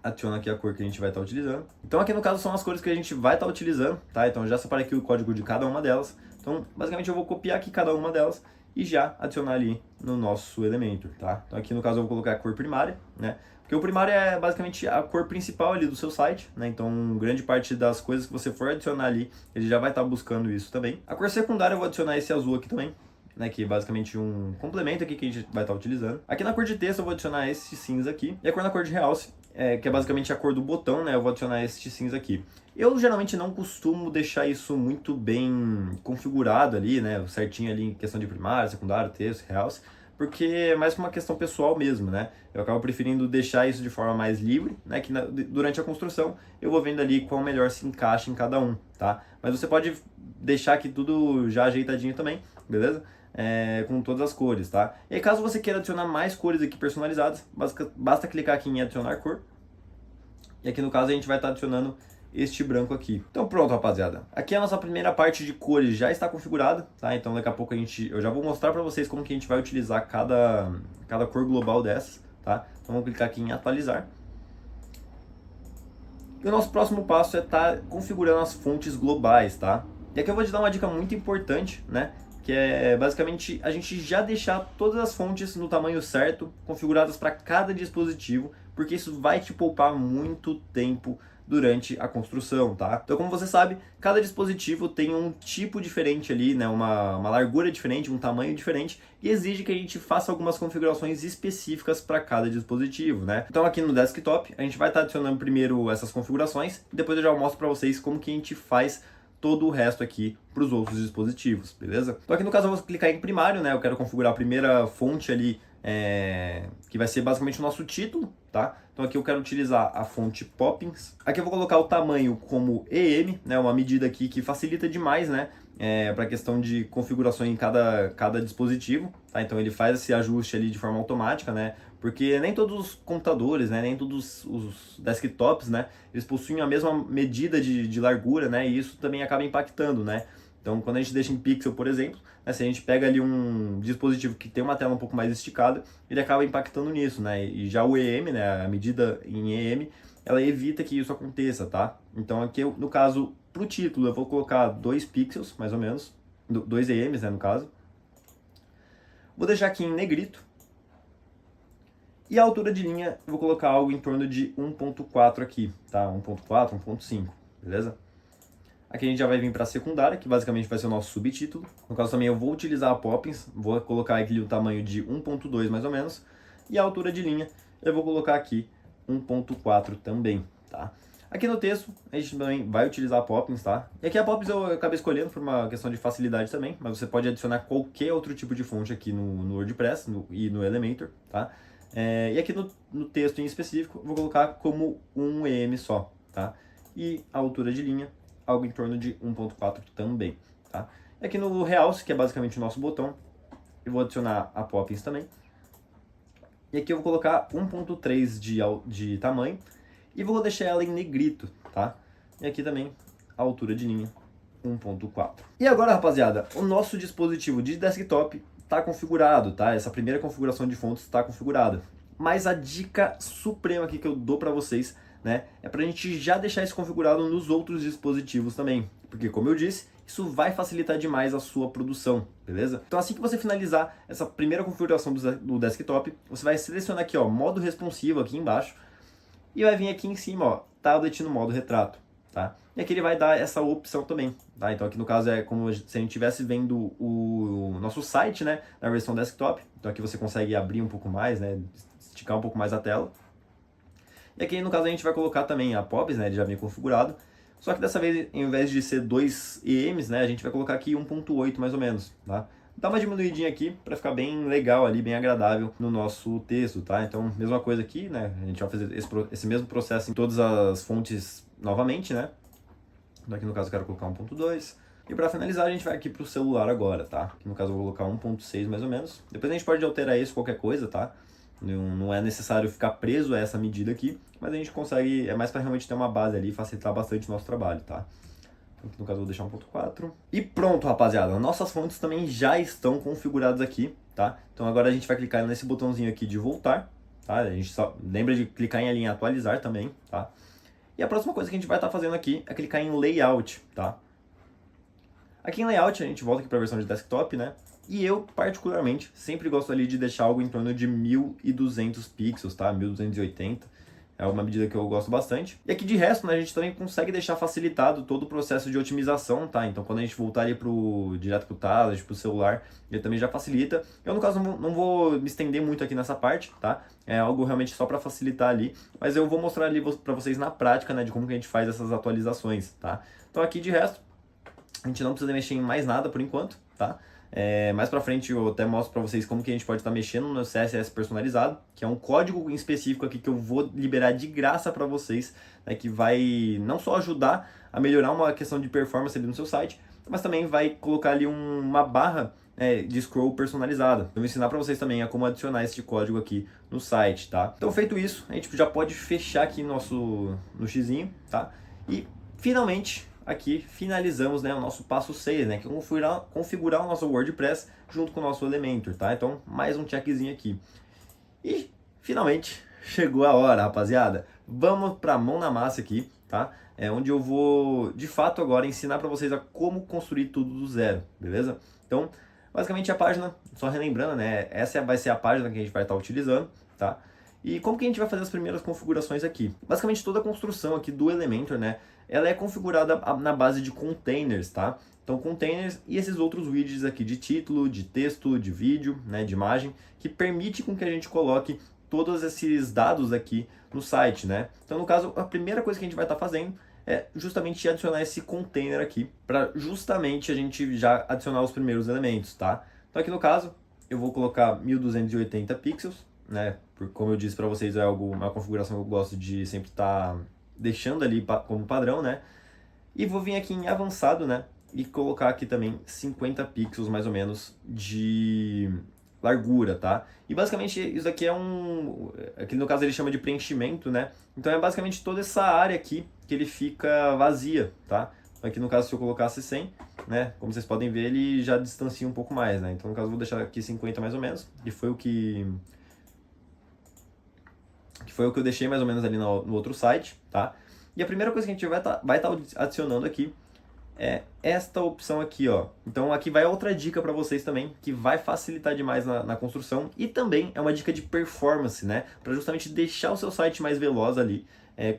adiciona aqui a cor que a gente vai estar utilizando. Então aqui no caso são as cores que a gente vai estar utilizando, tá? Então eu já separei aqui o código de cada uma delas. Então basicamente eu vou copiar aqui cada uma delas e já adicionar ali no nosso Elementor, tá? Então aqui no caso eu vou colocar a cor primária, né? Porque o primário é basicamente a cor principal ali do seu site, né? Então grande parte das coisas que você for adicionar ali, ele já vai estar buscando isso também. A cor secundária eu vou adicionar esse azul aqui também, né, que é basicamente um complemento aqui que a gente vai estar utilizando. Aqui na cor de texto eu vou adicionar esse cinza aqui, e a cor na cor de realce, que é basicamente a cor do botão, né, eu vou adicionar este cinza aqui. Eu geralmente não costumo deixar isso muito bem configurado ali, né, certinho ali em questão de primário, secundário, texto, realce, porque é mais uma questão pessoal mesmo, né? Eu acabo preferindo deixar isso de forma mais livre, né? Que durante a construção eu vou vendo ali qual melhor se encaixa em cada um, tá? Mas você pode deixar aqui tudo já ajeitadinho também, beleza? Com todas as cores, tá? E aí, caso você queira adicionar mais cores aqui personalizadas, basta clicar aqui em adicionar cor. E aqui no caso a gente vai estar adicionando este branco aqui. Então pronto, rapaziada. Aqui a nossa primeira parte de cores já está configurada, tá? Então daqui a pouco eu já vou mostrar para vocês como que a gente vai utilizar cada cor global dessas, tá? Então vamos clicar aqui em atualizar. E o nosso próximo passo é estar configurando as fontes globais, tá? E aqui eu vou te dar uma dica muito importante, né? Que é basicamente a gente já deixar todas as fontes no tamanho certo, configuradas para cada dispositivo, porque isso vai te poupar muito tempo durante a construção, tá? Então, como você sabe, cada dispositivo tem um tipo diferente ali, né? Uma largura diferente, um tamanho diferente, e exige que a gente faça algumas configurações específicas para cada dispositivo, né? Então, aqui no desktop, a gente vai estar adicionando primeiro essas configurações, e depois eu já mostro para vocês como que a gente faz todo o resto aqui para os outros dispositivos, beleza? Então aqui no caso eu vou clicar em primário, né? Eu quero configurar a primeira fonte ali, que vai ser basicamente o nosso título, tá? Então aqui eu quero utilizar a fonte Poppins. Aqui eu vou colocar o tamanho como EM, né? Uma medida aqui que facilita demais, né? Para a questão de configuração em cada dispositivo, tá? Então ele faz esse ajuste ali de forma automática, né? Porque nem todos os computadores, né, nem todos os desktops, né, eles possuem a mesma medida de largura, né, e isso também acaba impactando, né. Então, quando a gente deixa em pixel, por exemplo, né, se a gente pega ali um dispositivo que tem uma tela um pouco mais esticada, ele acaba impactando nisso, né. E já o EM, né, a medida em EM, ela evita que isso aconteça, tá. Então, aqui, no caso, para o título, eu vou colocar 2 pixels, mais ou menos, 2 EMs, né, no caso. Vou deixar aqui em negrito. E a altura de linha, eu vou colocar algo em torno de 1.4 aqui, tá? 1.4, 1.5, beleza? Aqui a gente já vai vir para a secundária, que basicamente vai ser o nosso subtítulo. No caso também eu vou utilizar a Poppins, vou colocar aqui o tamanho de 1.2 mais ou menos. E a altura de linha, eu vou colocar aqui 1.4 também, tá? Aqui no texto, a gente também vai utilizar a Poppins, tá? E aqui a Poppins eu acabei escolhendo por uma questão de facilidade também, mas você pode adicionar qualquer outro tipo de fonte aqui no WordPress e no Elementor, tá? E aqui no texto em específico, eu vou colocar como um EM só, tá? E a altura de linha, algo em torno de 1.4 também, tá? E aqui no Realce, que é basicamente o nosso botão, eu vou adicionar a Poppins também. E aqui eu vou colocar 1.3 de tamanho e vou deixar ela em negrito, tá? E aqui também a altura de linha, 1.4. E agora, rapaziada, o nosso dispositivo de desktop está configurado, tá? Essa primeira configuração de fontes está configurada. Mas a dica suprema aqui que eu dou para vocês, né, é para a gente já deixar isso configurado nos outros dispositivos também. Porque, como eu disse, isso vai facilitar demais a sua produção, beleza? Então assim que você finalizar essa primeira configuração do desktop, você vai selecionar aqui, ó, modo responsivo aqui embaixo, e vai vir aqui em cima, ó, tablet no modo retrato, tá? E aqui ele vai dar essa opção também, tá? Então aqui no caso é como se a gente estivesse vendo o nosso site, né, na versão desktop. Então aqui você consegue abrir um pouco mais, né, esticar um pouco mais a tela. E aqui no caso a gente vai colocar também a Poppins, né, ele já vem configurado. Só que dessa vez, em vez de ser 2 EMs, né, a gente vai colocar aqui 1.8 mais ou menos, tá? Dá uma diminuidinha aqui para ficar bem legal ali, bem agradável no nosso texto, tá? Então, mesma coisa aqui, né? A gente vai fazer esse mesmo processo em todas as fontes novamente, né? Então, aqui no caso eu quero colocar 1.2. E para finalizar, a gente vai aqui para o celular agora, tá? Aqui no caso eu vou colocar 1.6 mais ou menos. Depois a gente pode alterar isso, qualquer coisa, tá? Não é necessário ficar preso a essa medida aqui, mas a gente consegue, é mais para realmente ter uma base ali e facilitar bastante o nosso trabalho, tá? Aqui no caso eu vou deixar 1.4. E pronto, rapaziada. Nossas fontes também já estão configuradas aqui, tá? Então agora a gente vai clicar nesse botãozinho aqui de voltar, tá? A gente só lembra de clicar em linha atualizar também, tá? E a próxima coisa que a gente vai estar fazendo aqui é clicar em layout, tá? Aqui em layout a gente volta aqui para a versão de desktop, né? E eu, particularmente, sempre gosto ali de deixar algo em torno de 1200 pixels, tá? 1280. É uma medida que eu gosto bastante. E aqui de resto, né, a gente também consegue deixar facilitado todo o processo de otimização, tá? Então quando a gente voltar ali direto pro tablet, pro celular, ele também já facilita. Eu, no caso, não vou me estender muito aqui nessa parte, tá? É algo realmente só para facilitar ali. Mas eu vou mostrar ali para vocês na prática, né, de como que a gente faz essas atualizações, tá? Então aqui de resto, a gente não precisa mexer em mais nada por enquanto, tá? Mais pra frente eu até mostro pra vocês como que a gente pode estar mexendo no CSS personalizado, que é um código em específico aqui que eu vou liberar de graça pra vocês, né, que vai não só ajudar a melhorar uma questão de performance ali no seu site, mas também vai colocar ali uma barra de scroll personalizada. Eu vou ensinar pra vocês também a como adicionar esse código aqui no site, tá? Então feito isso, a gente já pode fechar aqui no xizinho, tá? E finalmente aqui finalizamos, né, o nosso passo 6, né, que é configurar o nosso WordPress junto com o nosso Elementor, tá? Então, mais um checkzinho aqui. E, finalmente, chegou a hora, rapaziada. Vamos pra mão na massa aqui, tá? Onde eu vou, de fato, agora ensinar para vocês a como construir tudo do zero, beleza? Então, basicamente a página, só relembrando, né, essa vai ser a página que a gente vai estar utilizando, tá? E como que a gente vai fazer as primeiras configurações aqui? Basicamente toda a construção aqui do Elementor, né, ela é configurada na base de containers, tá? Então containers e esses outros widgets aqui de título, de texto, de vídeo, né, de imagem, que permite com que a gente coloque todos esses dados aqui no site, né? Então no caso, a primeira coisa que a gente vai estar fazendo é justamente adicionar esse container aqui, para justamente a gente já adicionar os primeiros elementos, tá? Então aqui no caso, eu vou colocar 1280 pixels, né? Como eu disse para vocês, é uma configuração que eu gosto de sempre estar deixando ali como padrão, né? E vou vir aqui em avançado, né? E colocar aqui também 50 pixels mais ou menos de largura, tá? E basicamente isso aqui aqui no caso ele chama de preenchimento, né? Então é basicamente toda essa área aqui que ele fica vazia, tá? Aqui no caso se eu colocasse 100, né? Como vocês podem ver, ele já distancia um pouco mais, né? Então no caso eu vou deixar aqui 50 mais ou menos, que foi o que eu deixei mais ou menos ali no outro site, tá? E a primeira coisa que a gente vai tá adicionando aqui é esta opção aqui, ó. Então aqui vai outra dica para vocês também, que vai facilitar demais na construção e também é uma dica de performance, né? Para justamente deixar o seu site mais veloz ali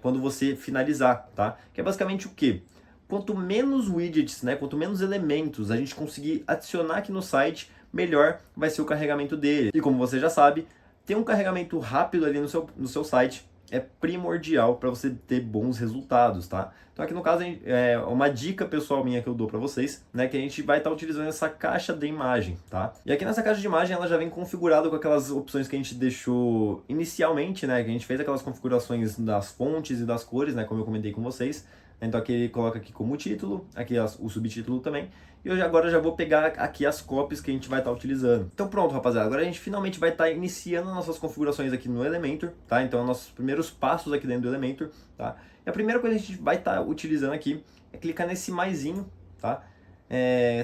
quando você finalizar, tá? Que é basicamente o quê? Quanto menos widgets, né? Quanto menos elementos a gente conseguir adicionar aqui no site, melhor vai ser o carregamento dele. E como você já sabe, ter um carregamento rápido ali no seu site é primordial para você ter bons resultados, tá? Então aqui no caso é uma dica pessoal minha que eu dou para vocês, né, que a gente vai estar utilizando essa caixa de imagem, tá? E aqui nessa caixa de imagem ela já vem configurada com aquelas opções que a gente deixou inicialmente, né, que a gente fez aquelas configurações das fontes e das cores, né, como eu comentei com vocês. Então aqui ele coloca aqui como título, aqui o subtítulo também. E eu agora já vou pegar aqui as copies que a gente vai estar utilizando. Então pronto, rapaziada, agora a gente finalmente vai estar iniciando nossas configurações aqui no Elementor, tá? Então nossos primeiros passos aqui dentro do Elementor, tá? E a primeira coisa que a gente vai estar utilizando aqui é clicar nesse maisinho, tá?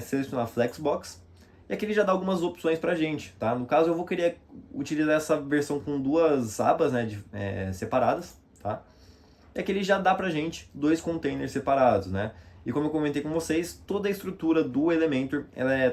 Selecionar Flexbox. E aqui ele já dá algumas opções pra gente, tá? No caso eu vou querer utilizar essa versão com duas abas, né, separadas, tá? E aqui ele já dá pra gente dois containers separados, né? E como eu comentei com vocês, toda a estrutura do Elementor,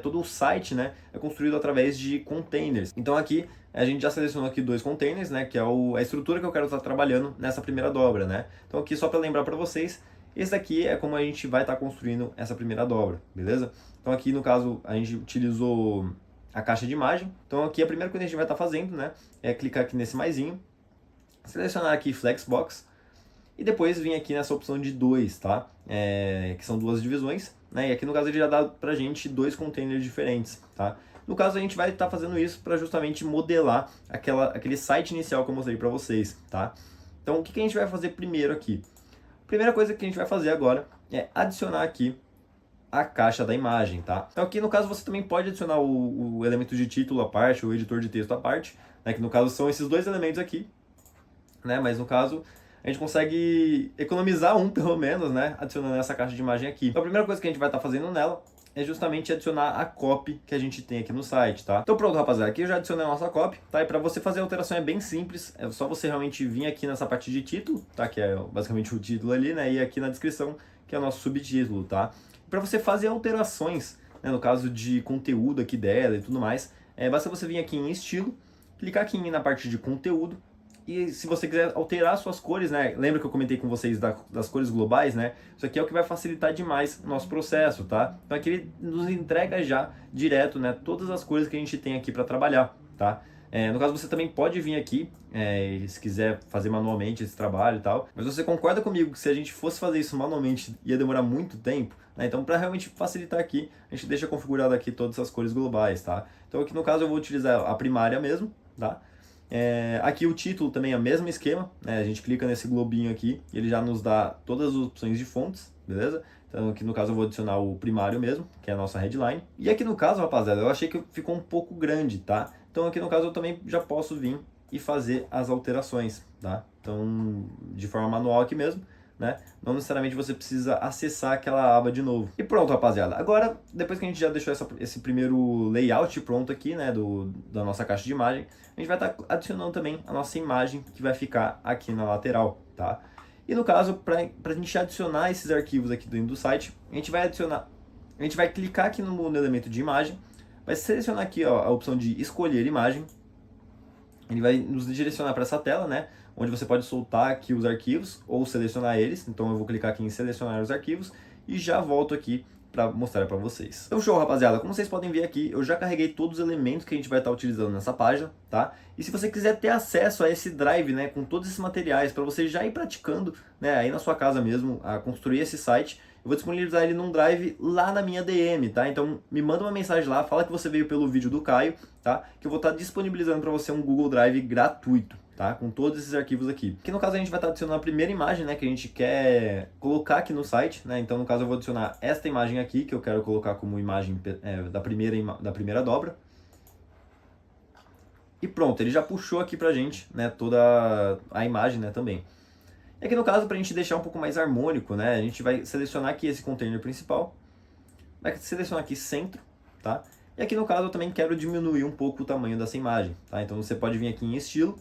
todo o site, né, é construído através de containers. Então aqui a gente já selecionou aqui dois containers, né, que é a estrutura que eu quero estar trabalhando nessa primeira dobra, né? Então aqui só para lembrar para vocês, esse aqui é como a gente vai estar construindo essa primeira dobra, beleza? Então aqui no caso a gente utilizou a caixa de imagem. Então aqui a primeira coisa que a gente vai estar fazendo, né, é clicar aqui nesse maisinho, selecionar aqui Flexbox, e depois vim aqui nessa opção de 2, tá? Que são duas divisões, né? E aqui no caso ele já dá pra gente dois containers diferentes, tá? No caso a gente vai estar fazendo isso para justamente modelar aquele site inicial que eu mostrei para vocês, tá? Então o que a gente vai fazer primeiro aqui? A primeira coisa que a gente vai fazer agora é adicionar aqui a caixa da imagem, tá? Então aqui no caso você também pode adicionar o elemento de título à parte, o editor de texto à parte, né? Que no caso são esses dois elementos aqui, né? Mas no caso a gente consegue economizar um pelo menos, né, adicionando essa caixa de imagem aqui. Então a primeira coisa que a gente vai estar fazendo nela é justamente adicionar a copy que a gente tem aqui no site, tá? Então pronto, rapaziada, aqui eu já adicionei a nossa copy, tá? E para você fazer a alteração é bem simples, é só você realmente vir aqui nessa parte de título, tá? Que é basicamente o título ali, né? E aqui na descrição, que é o nosso subtítulo, tá? Para você fazer alterações, né, no caso de conteúdo aqui dela e tudo mais, basta você vir aqui em estilo, clicar aqui na parte de conteúdo, e se você quiser alterar suas cores, né? Lembra que eu comentei com vocês das cores globais, né? Isso aqui é o que vai facilitar demais o nosso processo, tá? Então aqui ele nos entrega já direto, né? Todas as cores que a gente tem aqui para trabalhar, tá? No caso, você também pode vir aqui, se quiser fazer manualmente esse trabalho e tal. Mas você concorda comigo que se a gente fosse fazer isso manualmente ia demorar muito tempo, né? Então, para realmente facilitar aqui, a gente deixa configurado aqui todas as cores globais, tá? Então aqui no caso eu vou utilizar a primária mesmo, tá? Aqui o título também é o mesmo esquema, né? A gente clica nesse globinho aqui e ele já nos dá todas as opções de fontes, beleza? Então aqui no caso eu vou adicionar o primário mesmo, que é a nossa headline. E aqui no caso, rapaziada, eu achei que ficou um pouco grande, tá? Então aqui no caso eu também já posso vir e fazer as alterações, tá? Então de forma manual aqui mesmo, né? Não necessariamente você precisa acessar aquela aba de novo. E pronto, rapaziada. Agora, depois que a gente já deixou esse primeiro layout pronto aqui, né, da nossa caixa de imagem, a gente vai estar adicionando também a nossa imagem que vai ficar aqui na lateral, tá? E no caso, para a gente adicionar esses arquivos aqui dentro do site, a gente vai clicar aqui no elemento de imagem, vai selecionar aqui, ó, a opção de escolher imagem. Ele vai nos direcionar para essa tela, né? Onde você pode soltar aqui os arquivos ou selecionar eles. Então eu vou clicar aqui em selecionar os arquivos e já volto aqui para mostrar para vocês. Então show, rapaziada. Como vocês podem ver aqui, eu já carreguei todos os elementos que a gente vai estar utilizando nessa página, tá? E se você quiser ter acesso a esse drive, né, com todos esses materiais, para você já ir praticando, né, aí na sua casa mesmo, a construir esse site, eu vou disponibilizar ele num drive lá na minha DM, tá? Então me manda uma mensagem lá, fala que você veio pelo vídeo do Caio, tá? Que eu vou estar disponibilizando para você um Google Drive gratuito, tá? Com todos esses arquivos aqui. Aqui no caso a gente vai estar adicionando a primeira imagem, né, que a gente quer colocar aqui no site, né? Então no caso eu vou adicionar esta imagem aqui, que eu quero colocar como imagem da primeira dobra. E pronto, ele já puxou aqui pra gente, né, toda a imagem, né, também. E aqui no caso, para a gente deixar um pouco mais harmônico, né, a gente vai selecionar aqui esse container principal, vai selecionar aqui centro, tá? E aqui no caso eu também quero diminuir um pouco o tamanho dessa imagem, tá? Então você pode vir aqui em estilo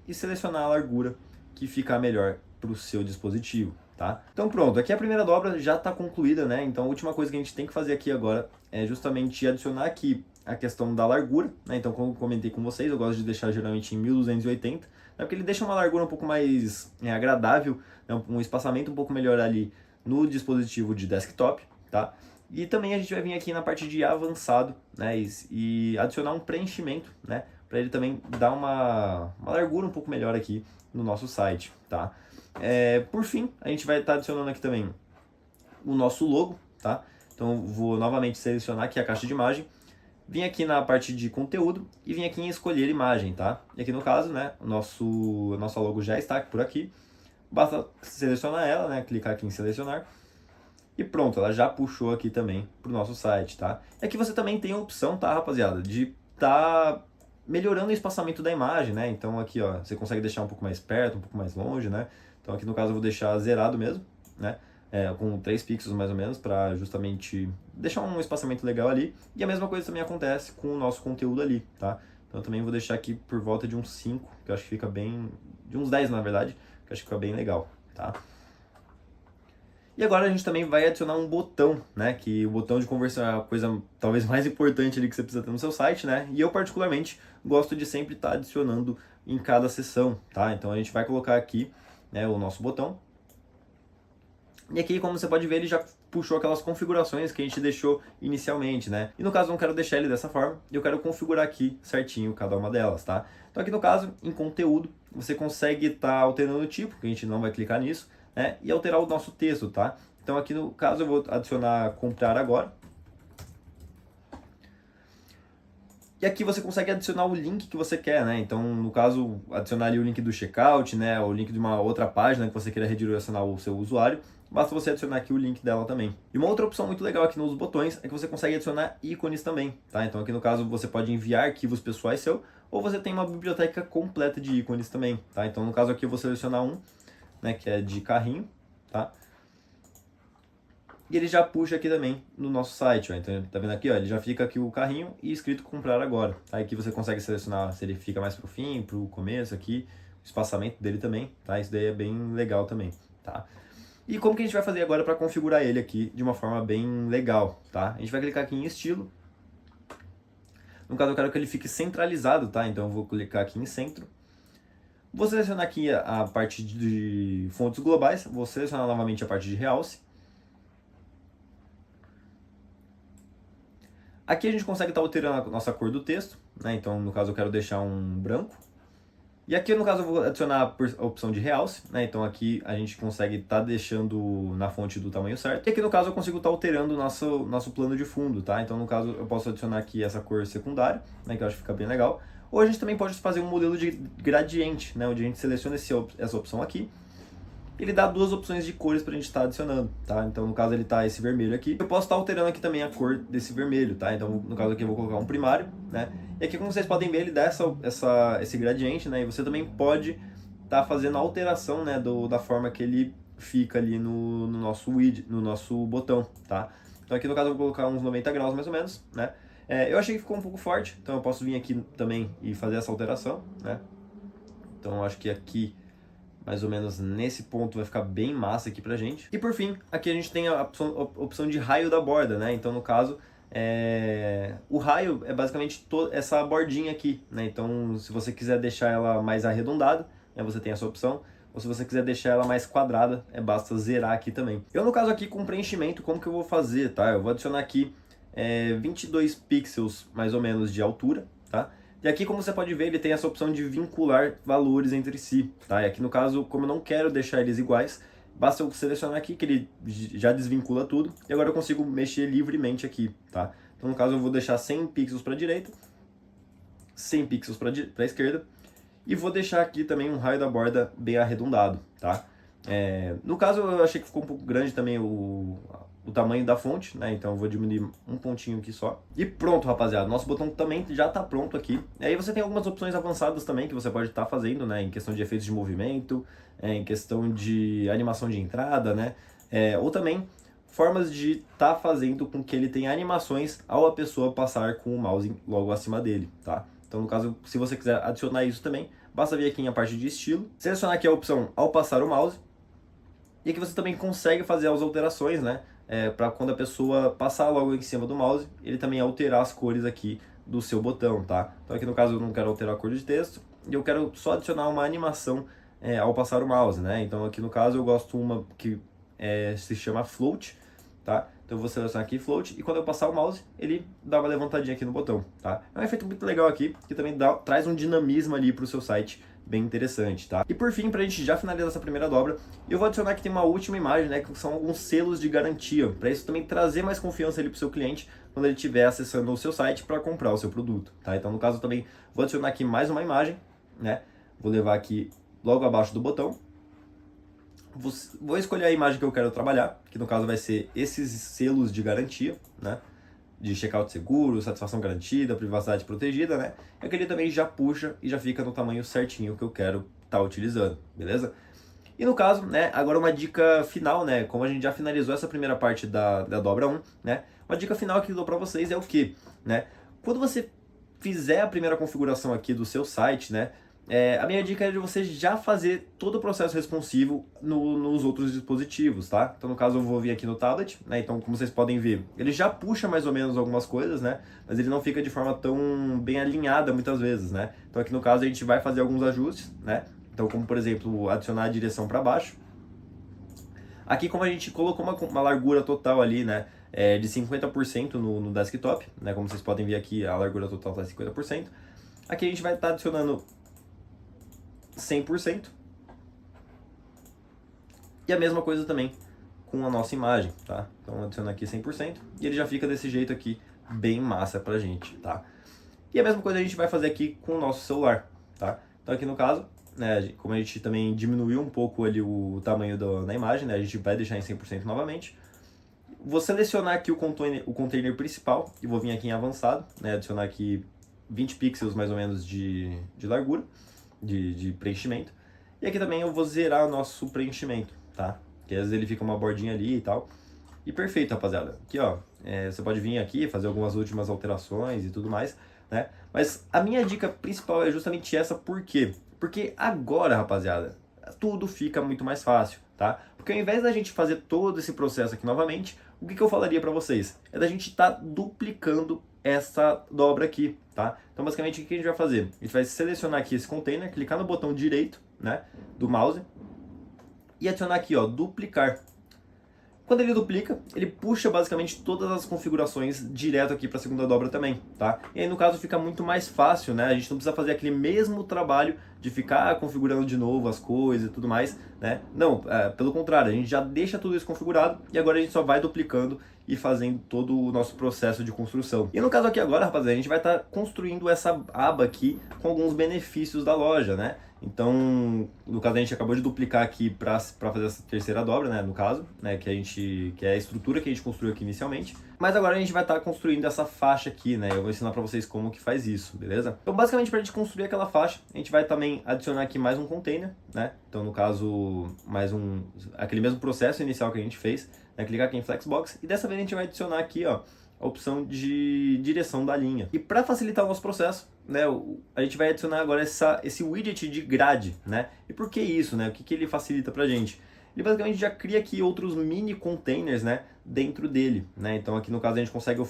e selecionar a largura que fica melhor para o seu dispositivo, tá? Então pronto, aqui a primeira dobra já está concluída, né? Então a última coisa que a gente tem que fazer aqui agora é justamente adicionar aqui a questão da largura, né? Então como eu comentei com vocês, eu gosto de deixar geralmente em 1280, né? Porque ele deixa uma largura um pouco mais agradável, né? Um espaçamento um pouco melhor ali no dispositivo de desktop, tá? E também a gente vai vir aqui na parte de avançado, né? E adicionar um preenchimento, né? Para ele também dar uma largura um pouco melhor aqui no nosso site, tá? Por fim, a gente vai estar adicionando aqui também o nosso logo, tá? Então vou novamente selecionar aqui a caixa de imagem, vim aqui na parte de conteúdo e vim aqui em escolher imagem, tá? E aqui no caso, né, a nossa logo já está por aqui, basta selecionar ela, né, clicar aqui em selecionar e pronto, ela já puxou aqui também para o nosso site, tá? E aqui você também tem a opção, tá, rapaziada, de estar melhorando o espaçamento da imagem, né? Então aqui, ó, você consegue deixar um pouco mais perto, um pouco mais longe, né? Então aqui no caso eu vou deixar zerado mesmo, né? Com 3 pixels mais ou menos, para justamente deixar um espaçamento legal ali. E a mesma coisa também acontece com o nosso conteúdo ali, tá? Então eu também vou deixar aqui por volta de uns 5, que eu acho que fica bem... de uns 10 na verdade, que eu acho que fica bem legal, tá? E agora a gente também vai adicionar um botão, né? Que o botão de conversão é a coisa talvez mais importante ali que você precisa ter no seu site, né? E eu particularmente gosto de sempre estar adicionando em cada sessão, tá? Então a gente vai colocar aqui, né, o nosso botão. E aqui, como você pode ver, ele já puxou aquelas configurações que a gente deixou inicialmente, né? E no caso, eu não quero deixar ele dessa forma, eu quero configurar aqui certinho cada uma delas, tá? Então aqui no caso, em conteúdo, você consegue estar alterando o tipo, que a gente não vai clicar nisso, né? E alterar o nosso texto, tá? Então aqui no caso eu vou adicionar comprar agora. E aqui você consegue adicionar o link que você quer, né? Então, no caso, adicionar ali o link do checkout, né? O link de uma outra página que você queira redirecionar o seu usuário. Basta você adicionar aqui o link dela também. E uma outra opção muito legal aqui nos botões é que você consegue adicionar ícones também, tá? Então aqui no caso você pode enviar arquivos pessoais seu, ou você tem uma biblioteca completa de ícones também, tá? Então no caso aqui eu vou selecionar um, né, que é de carrinho, tá? E ele já puxa aqui também no nosso site, ó. Então, tá vendo aqui, ó, ele já fica aqui o carrinho e escrito comprar agora. Aí aqui você consegue selecionar se ele fica mais pro fim, pro começo aqui, o espaçamento dele também, tá? Isso daí é bem legal também, tá? E como que a gente vai fazer agora para configurar ele aqui de uma forma bem legal, tá? A gente vai clicar aqui em estilo. No caso eu quero que ele fique centralizado, tá? Então eu vou clicar aqui em centro. Vou selecionar aqui a parte de fontes globais, vou selecionar novamente a parte de realce. Aqui a gente consegue estar alterando a nossa cor do texto, né? Então, no caso, eu quero deixar um branco. E aqui, no caso, eu vou adicionar a opção de realce, né? Então, aqui a gente consegue estar deixando na fonte do tamanho certo. E aqui, no caso, eu consigo estar alterando o nosso plano de fundo, tá? Então, no caso, eu posso adicionar aqui essa cor secundária, né? Que eu acho que fica bem legal. Ou a gente também pode fazer um modelo de gradiente, né? Onde a gente seleciona essa opção aqui. Ele dá duas opções de cores para a gente estar adicionando, tá? Então, no caso, ele tá esse vermelho aqui. Eu posso estar alterando aqui também a cor desse vermelho, tá? Então, no caso aqui, eu vou colocar um primário, né? E aqui, como vocês podem ver, ele dá esse gradiente, né? E você também pode estar fazendo a alteração, né? Da forma que ele fica ali no nosso widget, no nosso botão, tá? Então, aqui, no caso, eu vou colocar uns 90 graus, mais ou menos, né? Eu achei que ficou um pouco forte, então eu posso vir aqui também e fazer essa alteração, né? Então, eu acho que aqui mais ou menos nesse ponto vai ficar bem massa aqui pra gente. E por fim, aqui a gente tem a opção de raio da borda, né? Então no caso, o raio é basicamente essa bordinha aqui, né? Então se você quiser deixar ela mais arredondada, né, você tem essa opção. Ou se você quiser deixar ela mais quadrada, basta zerar aqui também. Eu no caso aqui com preenchimento, como que eu vou fazer, tá? Eu vou adicionar aqui 22 pixels mais ou menos de altura, tá? E aqui, como você pode ver, ele tem essa opção de vincular valores entre si, tá? E aqui no caso, como eu não quero deixar eles iguais, basta eu selecionar aqui que ele já desvincula tudo e agora eu consigo mexer livremente aqui, tá? Então no caso eu vou deixar 100 pixels para a direita, 100 pixels para a esquerda e vou deixar aqui também um raio da borda bem arredondado, tá? No caso eu achei que ficou um pouco grande também o tamanho da fonte, né? Então eu vou diminuir um pontinho aqui só. E pronto, rapaziada, nosso botão também já está pronto aqui. E aí você tem algumas opções avançadas também que você pode estar fazendo, né? Em questão de efeitos de movimento, em questão de animação de entrada, né? Ou também formas de estar fazendo com que ele tenha animações ao a pessoa passar com o mouse logo acima dele, tá? Então, no caso, se você quiser adicionar isso também, basta vir aqui em a parte de estilo, selecionar aqui a opção ao passar o mouse, e aqui você também consegue fazer as alterações, né? Para quando a pessoa passar logo em cima do mouse, ele também alterar as cores aqui do seu botão, tá? Então aqui no caso eu não quero alterar a cor de texto, e eu quero só adicionar uma animação ao passar o mouse, né? Então aqui no caso eu gosto uma que se chama float, tá? Então eu vou selecionar aqui float, e quando eu passar o mouse, ele dá uma levantadinha aqui no botão, tá? É um efeito muito legal aqui, que também traz um dinamismo ali para o seu site, bem interessante, tá? E por fim, pra gente já finalizar essa primeira dobra, eu vou adicionar que tem uma última imagem, né, que são alguns selos de garantia, para isso também trazer mais confiança ali pro seu cliente quando ele estiver acessando o seu site para comprar o seu produto, tá? Então no caso eu também vou adicionar aqui mais uma imagem, né? Vou levar aqui logo abaixo do botão. Vou escolher a imagem que eu quero trabalhar, que no caso vai ser esses selos de garantia, né? De checkout seguro, satisfação garantida, privacidade protegida, né? E aquele também já puxa e já fica no tamanho certinho que eu quero estar utilizando, beleza? E no caso, né, agora uma dica final, né? Como a gente já finalizou essa primeira parte da dobra 1, né? Uma dica final que eu dou para vocês é o que, né? Quando você fizer a primeira configuração aqui do seu site, né? A minha dica é de você já fazer todo o processo responsivo nos outros dispositivos, tá? Então, no caso, eu vou vir aqui no tablet, né? Então, como vocês podem ver, ele já puxa mais ou menos algumas coisas, né? Mas ele não fica de forma tão bem alinhada muitas vezes, né? Então, aqui no caso, a gente vai fazer alguns ajustes, né? Então, como por exemplo, adicionar a direção para baixo. Aqui, como a gente colocou uma largura total ali, né? De 50% no desktop, né? Como vocês podem ver aqui, a largura total está 50%. Aqui a gente vai estar adicionando 100%. E a mesma coisa também com a nossa imagem, tá? Então adiciona aqui 100% e ele já fica desse jeito aqui, bem massa pra gente, tá? E a mesma coisa a gente vai fazer aqui com o nosso celular, tá? Então aqui no caso, né, como a gente também diminuiu um pouco ali o tamanho da imagem, né, a gente vai deixar em 100% novamente. Vou selecionar aqui o container principal e vou vir aqui em avançado, né, adicionar aqui 20 pixels mais ou menos de largura, de preenchimento. E aqui também eu vou zerar o nosso preenchimento, tá? Porque às vezes ele fica uma bordinha ali e tal. E perfeito, rapaziada. Aqui, ó, você pode vir aqui, fazer algumas últimas alterações e tudo mais, né? Mas a minha dica principal é justamente essa, por quê? Porque agora, rapaziada, tudo fica muito mais fácil, tá? Porque ao invés da gente fazer todo esse processo aqui novamente, o que eu falaria para vocês? É da gente estar duplicando essa dobra aqui, tá? Então, basicamente, o que a gente vai fazer? A gente vai selecionar aqui esse container, clicar no botão direito, né, do mouse e adicionar aqui, ó, duplicar. Quando ele duplica, ele puxa basicamente todas as configurações direto aqui para a segunda dobra também, tá? E aí no caso fica muito mais fácil, né? A gente não precisa fazer aquele mesmo trabalho de ficar configurando de novo as coisas e tudo mais, né? Não, pelo contrário, a gente já deixa tudo isso configurado e agora a gente só vai duplicando e fazendo todo o nosso processo de construção. E no caso aqui agora, rapaziada, a gente vai estar construindo essa aba aqui com alguns benefícios da loja, né? Então, no caso a gente acabou de duplicar aqui para fazer essa terceira dobra, né, no caso, né, que é a estrutura que a gente construiu aqui inicialmente. Mas agora a gente vai estar construindo essa faixa aqui, né? Eu vou ensinar para vocês como que faz isso, beleza? Então, basicamente, para a gente construir aquela faixa, a gente vai também adicionar aqui mais um container, né? Então, no caso, aquele mesmo processo inicial que a gente fez, né? Clicar aqui em Flexbox e dessa vez a gente vai adicionar aqui, ó, a opção de direção da linha. E para facilitar o nosso processo, né, a gente vai adicionar agora esse widget de grade, né? E por que isso, né? O que ele facilita pra gente? Ele basicamente já cria aqui outros mini containers, né, dentro dele, né? Então aqui no caso a gente consegue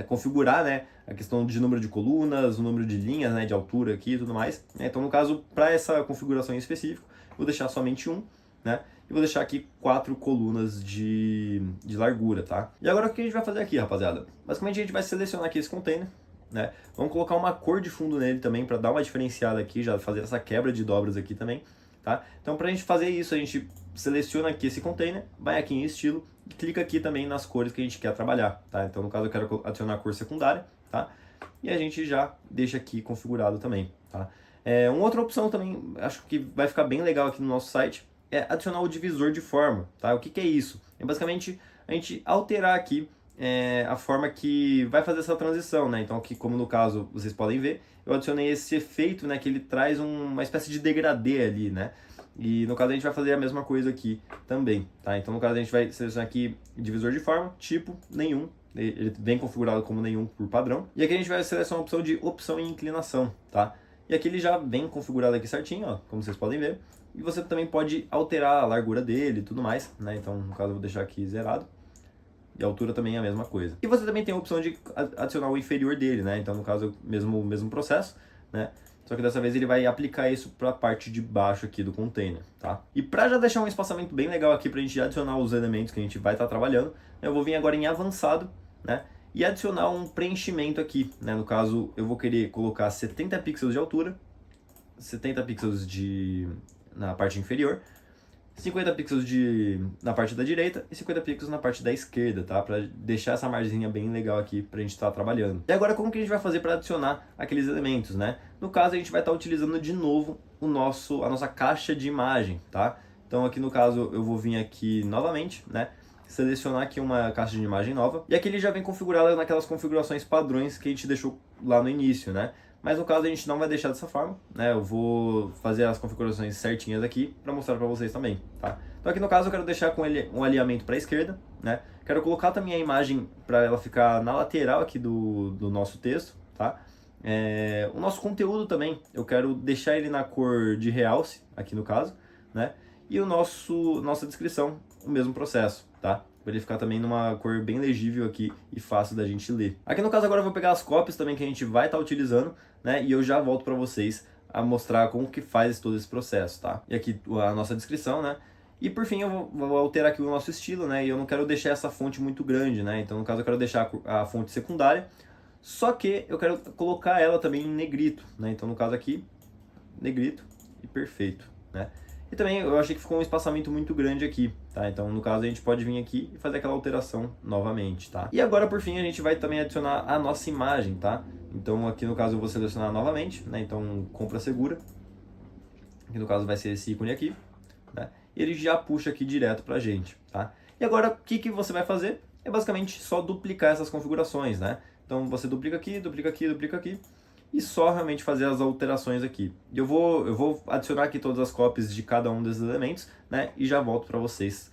configurar, né, a questão de número de colunas, o número de linhas, né, de altura aqui e tudo mais, né? Então no caso, para essa configuração em específico, vou deixar somente um, né? E vou deixar aqui 4 colunas de largura, tá? E agora o que a gente vai fazer aqui, rapaziada? Basicamente a gente vai selecionar aqui esse container, né? Vamos colocar uma cor de fundo nele também para dar uma diferenciada aqui, já fazer essa quebra de dobras aqui também, tá? Então para a gente fazer isso, a gente seleciona aqui esse container, vai aqui em estilo e clica aqui também nas cores que a gente quer trabalhar, tá? Então no caso eu quero adicionar a cor secundária, tá? E a gente já deixa aqui configurado também, tá? Uma outra opção também, acho que vai ficar bem legal aqui no nosso site, é adicionar o divisor de forma, tá? O que é isso? É basicamente a gente alterar aqui a forma que vai fazer essa transição, né? Então aqui, como no caso vocês podem ver, eu adicionei esse efeito, né? Que ele traz uma espécie de degradê ali, né? E no caso a gente vai fazer a mesma coisa aqui também, tá? Então no caso a gente vai selecionar aqui divisor de forma, tipo nenhum, ele vem configurado como nenhum por padrão. E aqui a gente vai selecionar a opção de opção e inclinação, tá? E aqui ele já vem configurado aqui certinho, ó, como vocês podem ver. E você também pode alterar a largura dele e tudo mais, né? Então no caso eu vou deixar aqui zerado. E a altura também é a mesma coisa. E você também tem a opção de adicionar o inferior dele, né? Então, no caso, o mesmo processo, né? Só que dessa vez ele vai aplicar isso para a parte de baixo aqui do container, tá? E para já deixar um espaçamento bem legal aqui para a gente adicionar os elementos que a gente vai estar trabalhando, eu vou vir agora em avançado, né? E adicionar um preenchimento aqui, né? No caso, eu vou querer colocar 70 pixels de altura, 70 pixels na parte inferior, 50 pixels na parte da direita e 50 pixels na parte da esquerda, tá? Para deixar essa margenzinha bem legal aqui pra gente estar trabalhando. E agora como que a gente vai fazer para adicionar aqueles elementos, né? No caso a gente vai estar utilizando de novo a nossa caixa de imagem, tá? Então aqui no caso eu vou vir aqui novamente, né? Selecionar aqui uma caixa de imagem nova e aqui ele já vem configurado naquelas configurações padrões que a gente deixou lá no início, né? Mas no caso a gente não vai deixar dessa forma, né? Eu vou fazer as configurações certinhas aqui para mostrar para vocês também, tá? Então aqui no caso eu quero deixar com ele um alinhamento para a esquerda, né? Quero colocar também a imagem para ela ficar na lateral aqui do nosso texto, tá? O nosso conteúdo também, eu quero deixar ele na cor de realce, aqui no caso, né? E nossa descrição, o mesmo processo, tá? Para ele ficar também numa cor bem legível aqui e fácil da gente ler. Aqui no caso agora eu vou pegar as cópias também que a gente vai estar utilizando, né? E eu já volto para vocês a mostrar como que faz todo esse processo, tá? E aqui a nossa descrição, né? E por fim eu vou alterar aqui o nosso estilo, né? E eu não quero deixar essa fonte muito grande, né? Então no caso eu quero deixar a fonte secundária, só que eu quero colocar ela também em negrito, né? Então no caso aqui, negrito e perfeito, né? E também eu achei que ficou um espaçamento muito grande aqui, tá? Então, no caso, a gente pode vir aqui e fazer aquela alteração novamente, tá? E agora, por fim, a gente vai também adicionar a nossa imagem, tá? Então, aqui no caso, eu vou selecionar novamente, né? Então, compra segura. Aqui no caso vai ser esse ícone aqui, né? E ele já puxa aqui direto pra gente, tá? E agora, o que você vai fazer? É basicamente só duplicar essas configurações, né? Então, você duplica aqui, duplica aqui, duplica aqui. e só realmente fazer as alterações aqui. Eu vou adicionar aqui todas as copies de cada um desses elementos, né, e já volto para vocês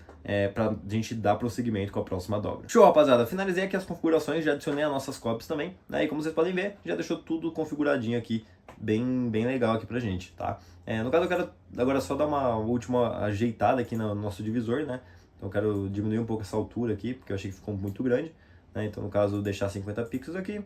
para a gente dar prosseguimento com a próxima dobra. Show, rapaziada! Finalizei aqui as configurações, já adicionei as nossas copies também, né, e como vocês podem ver, já deixou tudo configuradinho aqui, bem legal aqui pra gente, tá? No caso eu quero agora só dar uma última ajeitada aqui no nosso divisor, né, então eu quero diminuir um pouco essa altura aqui, porque eu achei que ficou muito grande, né, então no caso deixar 50 pixels aqui,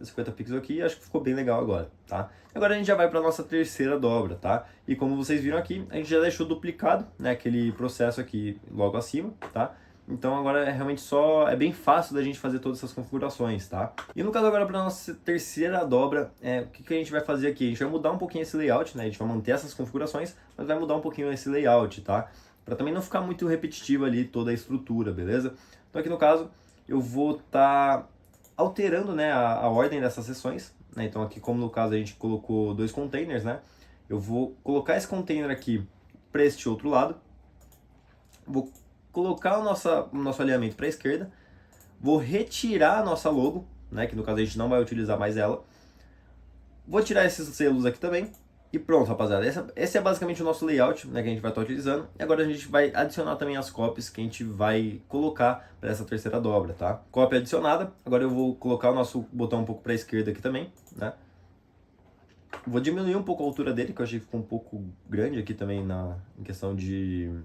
50 pixels aqui, acho que ficou bem legal agora, tá? Agora a gente já vai para a nossa terceira dobra, tá? E como vocês viram aqui, a gente já deixou duplicado, né, aquele processo aqui logo acima, tá? Então agora é realmente é bem fácil da gente fazer todas essas configurações, tá? E no caso agora para nossa terceira dobra, o que a gente vai fazer aqui? A gente vai mudar um pouquinho esse layout, né? A gente vai manter essas configurações, mas vai mudar um pouquinho esse layout, tá? Para também não ficar muito repetitivo ali toda a estrutura, beleza? Então aqui no caso eu vou estar alterando, né, a ordem dessas seções, né? Então aqui, como no caso a gente colocou 2 containers, né, eu vou colocar esse container aqui para este outro lado, vou colocar o nosso alinhamento para a esquerda, vou retirar a nossa logo, né, que no caso a gente não vai utilizar mais ela, vou tirar esses selos aqui também, e pronto, rapaziada, esse é basicamente o nosso layout, né, que a gente vai estar utilizando. E agora a gente vai adicionar também as copies que a gente vai colocar para essa terceira dobra, tá? Cópia adicionada, agora eu vou colocar o nosso botão um pouco para a esquerda aqui também, né? Vou diminuir um pouco a altura dele, que eu achei que ficou um pouco grande aqui também em questão do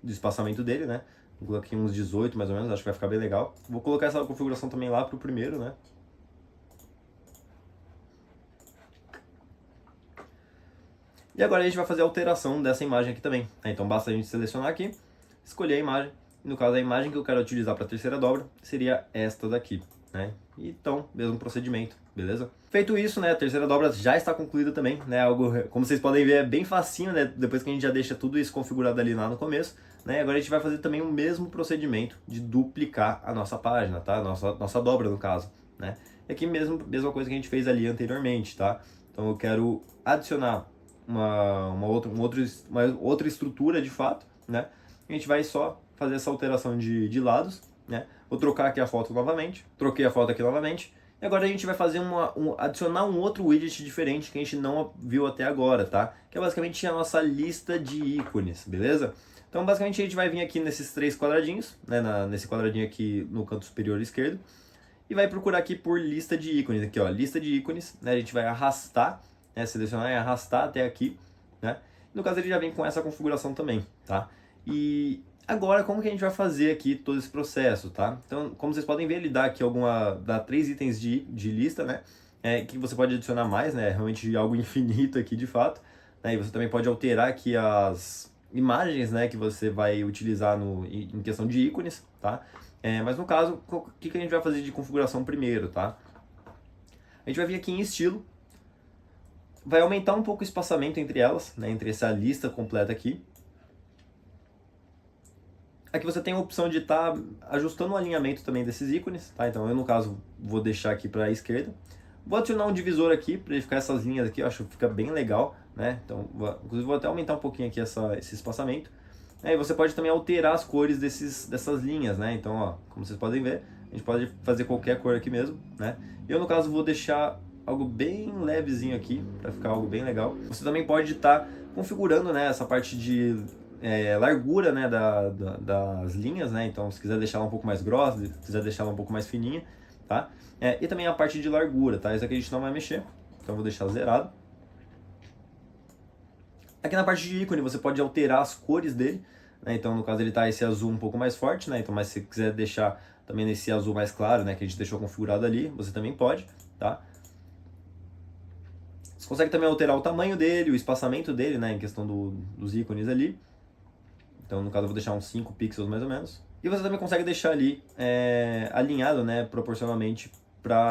espaçamento dele, né? Vou colocar aqui uns 18 mais ou menos, acho que vai ficar bem legal. Vou colocar essa configuração também lá pro primeiro, né? E agora a gente vai fazer a alteração dessa imagem aqui também. Então basta a gente selecionar aqui, escolher a imagem. No caso, a imagem que eu quero utilizar para a terceira dobra seria esta daqui, né? Então, mesmo procedimento, beleza? Feito isso, né, a terceira dobra já está concluída também, né? Algo, como vocês podem ver, é bem facinho, né? Depois que a gente já deixa tudo isso configurado ali lá no começo, né? Agora a gente vai fazer também o mesmo procedimento de duplicar a nossa página, tá? Nossa dobra, no caso, né? E aqui mesma coisa que a gente fez ali anteriormente, tá? Então eu quero adicionar uma outra estrutura de fato, né? A gente vai só fazer essa alteração de lados, né? Vou trocar aqui a foto novamente, troquei a foto aqui novamente, e agora a gente vai fazer adicionar um outro widget diferente que a gente não viu até agora, tá? Que é basicamente a nossa lista de ícones, beleza? Então basicamente a gente vai vir aqui nesses 3 quadradinhos, né? Nesse quadradinho aqui no canto superior esquerdo, e vai procurar aqui por lista de ícones, aqui ó, lista de ícones, né? A gente vai arrastar, né, selecionar e arrastar até aqui, né? No caso ele já vem com essa configuração também, tá? E agora como que a gente vai fazer aqui todo esse processo, tá? Então, como vocês podem ver, ele dá aqui dá 3 itens de lista, né? Que você pode adicionar mais, né? Realmente algo infinito aqui de fato, né? E você também pode alterar aqui as imagens, né, que você vai utilizar em questão de ícones, tá? Mas no caso, o que a gente vai fazer de configuração primeiro, tá? A gente vai vir aqui em estilo, vai aumentar um pouco o espaçamento entre elas, né, entre essa lista completa aqui. Aqui você tem a opção de estar ajustando o alinhamento também desses ícones, tá? Então eu, no caso, vou deixar aqui para a esquerda. Vou adicionar um divisor aqui, para ele ficar essas linhas aqui, eu acho que fica bem legal, né? Então, inclusive vou até aumentar um pouquinho aqui esse espaçamento. E você pode também alterar as cores dessas linhas, né? Então, ó, como vocês podem ver, a gente pode fazer qualquer cor aqui mesmo, né? Eu, no caso, vou deixar algo bem levezinho aqui, para ficar algo bem legal. Você também pode estar configurando, né, essa parte de largura, né, das linhas, né? Então, se quiser deixar ela um pouco mais grossa, se quiser deixar ela um pouco mais fininha, tá? E também a parte de largura, tá? Isso aqui a gente não vai mexer, então eu vou deixar zerado. Aqui na parte de ícone você pode alterar as cores dele, né? Então no caso ele tá esse azul um pouco mais forte, né? Então, mas se quiser deixar também nesse azul mais claro, né, que a gente deixou configurado ali, você também pode, tá? Você consegue também alterar o tamanho dele, o espaçamento dele, né, em questão dos ícones ali. Então no caso eu vou deixar uns 5 pixels mais ou menos. E você também consegue deixar ali alinhado, né, proporcionalmente,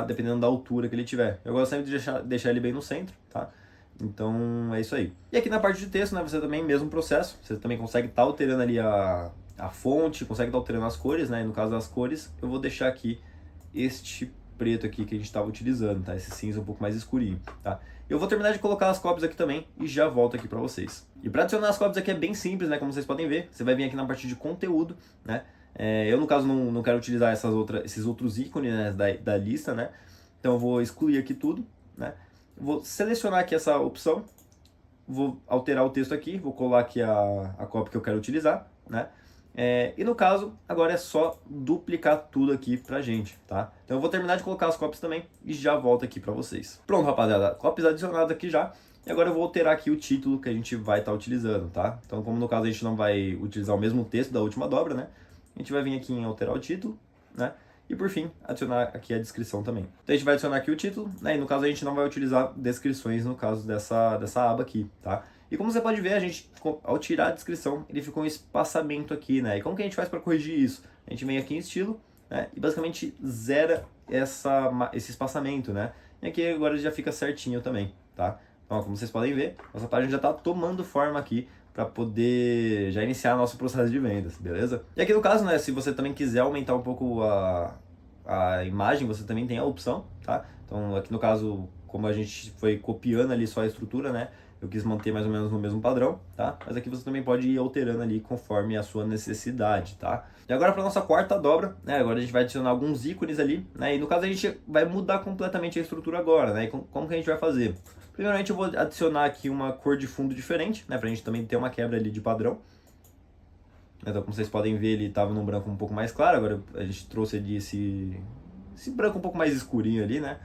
dependendo da altura que ele tiver. Eu gosto sempre de deixar ele bem no centro, tá? Então é isso aí. E aqui na parte de texto, né, você também, mesmo processo, você também consegue estar alterando ali a fonte, consegue estar alterando as cores, né? E no caso das cores, eu vou deixar aqui este preto aqui que a gente estava utilizando, tá? Esse cinza um pouco mais escurinho, tá? Eu vou terminar de colocar as copies aqui também e já volto aqui para vocês. E para adicionar as copies aqui é bem simples, né? Como vocês podem ver, você vai vir aqui na parte de conteúdo, né? Eu, no caso, não quero utilizar esses outros ícones, né, da lista, né? Então eu vou excluir aqui tudo, né? Vou selecionar aqui essa opção, vou alterar o texto aqui, vou colar aqui a cópia que eu quero utilizar, né? E no caso, agora é só duplicar tudo aqui pra gente, tá? Então eu vou terminar de colocar as cópias também e já volto aqui pra vocês. Pronto, rapaziada, cópias adicionadas aqui já. E agora eu vou alterar aqui o título que a gente vai estar utilizando, tá? Então como no caso a gente não vai utilizar o mesmo texto da última dobra, né? A gente vai vir aqui em alterar o título, né? E por fim, adicionar aqui a descrição também. Então a gente vai adicionar aqui o título, né? E no caso a gente não vai utilizar descrições no caso dessa aba aqui, tá? E como você pode ver, a gente, ao tirar a descrição, ele ficou um espaçamento aqui, né? E como que a gente faz para corrigir isso? A gente vem aqui em estilo, né? E basicamente zera esse espaçamento, né? E aqui agora já fica certinho também, tá? Então, como vocês podem ver, nossa página já está tomando forma aqui para poder já iniciar nosso processo de vendas, beleza? E aqui no caso, né, se você também quiser aumentar um pouco a imagem, você também tem a opção, tá? Então, aqui no caso, como a gente foi copiando ali só a estrutura, né, eu quis manter mais ou menos no mesmo padrão, tá? Mas aqui você também pode ir alterando ali conforme a sua necessidade, tá? E agora para nossa quarta dobra, né? Agora a gente vai adicionar alguns ícones ali, né? E no caso a gente vai mudar completamente a estrutura agora, né? E como que a gente vai fazer? Primeiramente eu vou adicionar aqui uma cor de fundo diferente, né? Pra gente também ter uma quebra ali de padrão. Então, como vocês podem ver, ele estava num branco um pouco mais claro, agora a gente trouxe ali esse branco um pouco mais escurinho ali, né?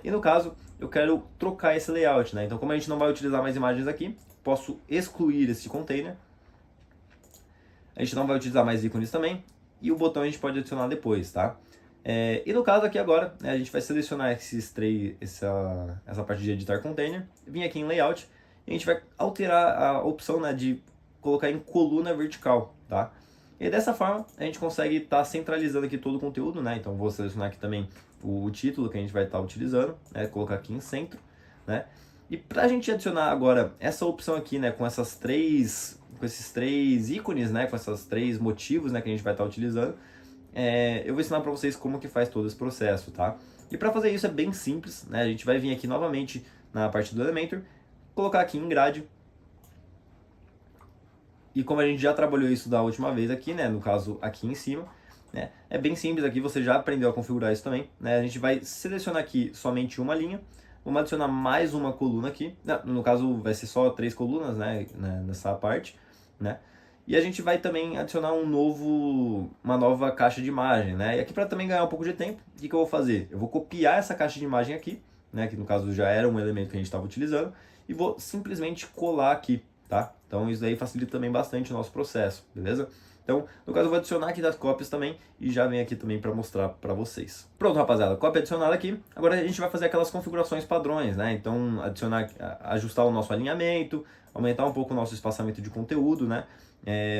E no caso, eu quero trocar esse layout, né? Então, como a gente não vai utilizar mais imagens aqui, posso excluir esse container. A gente não vai utilizar mais ícones também, e o botão a gente pode adicionar depois, tá? E no caso aqui agora, né, a gente vai selecionar essa parte de editar container, vir aqui em layout, e a gente vai alterar a opção, né, de colocar em coluna vertical, tá? E dessa forma a gente consegue estar centralizando aqui todo o conteúdo, né? Então vou selecionar aqui também o título que a gente vai estar utilizando, né? Colocar aqui em centro, né? E para a gente adicionar agora essa opção aqui, né, com esses três ícones, né, com esses três motivos, né, que a gente vai estar utilizando, eu vou ensinar para vocês como que faz todo esse processo, tá? E para fazer isso é bem simples, né? A gente vai vir aqui novamente na parte do Elementor, colocar aqui em grade. E como a gente já trabalhou isso da última vez aqui, né, no caso aqui em cima, né, é bem simples aqui, você já aprendeu a configurar isso também, né? A gente vai selecionar aqui somente uma linha, vamos adicionar mais uma coluna aqui, no caso vai ser só 3 colunas, né, nessa parte, né? E a gente vai também adicionar uma nova caixa de imagem, né? E aqui para também ganhar um pouco de tempo, o que eu vou fazer? Eu vou copiar essa caixa de imagem aqui, né, que no caso já era um elemento que a gente estava utilizando, e vou simplesmente colar aqui, tá? Então isso daí facilita também bastante o nosso processo, beleza? Então, no caso eu vou adicionar aqui das cópias também e já venho aqui também para mostrar para vocês. Pronto, rapaziada, cópia adicionada aqui. Agora a gente vai fazer aquelas configurações padrões, né? Então, ajustar o nosso alinhamento, aumentar um pouco o nosso espaçamento de conteúdo, né?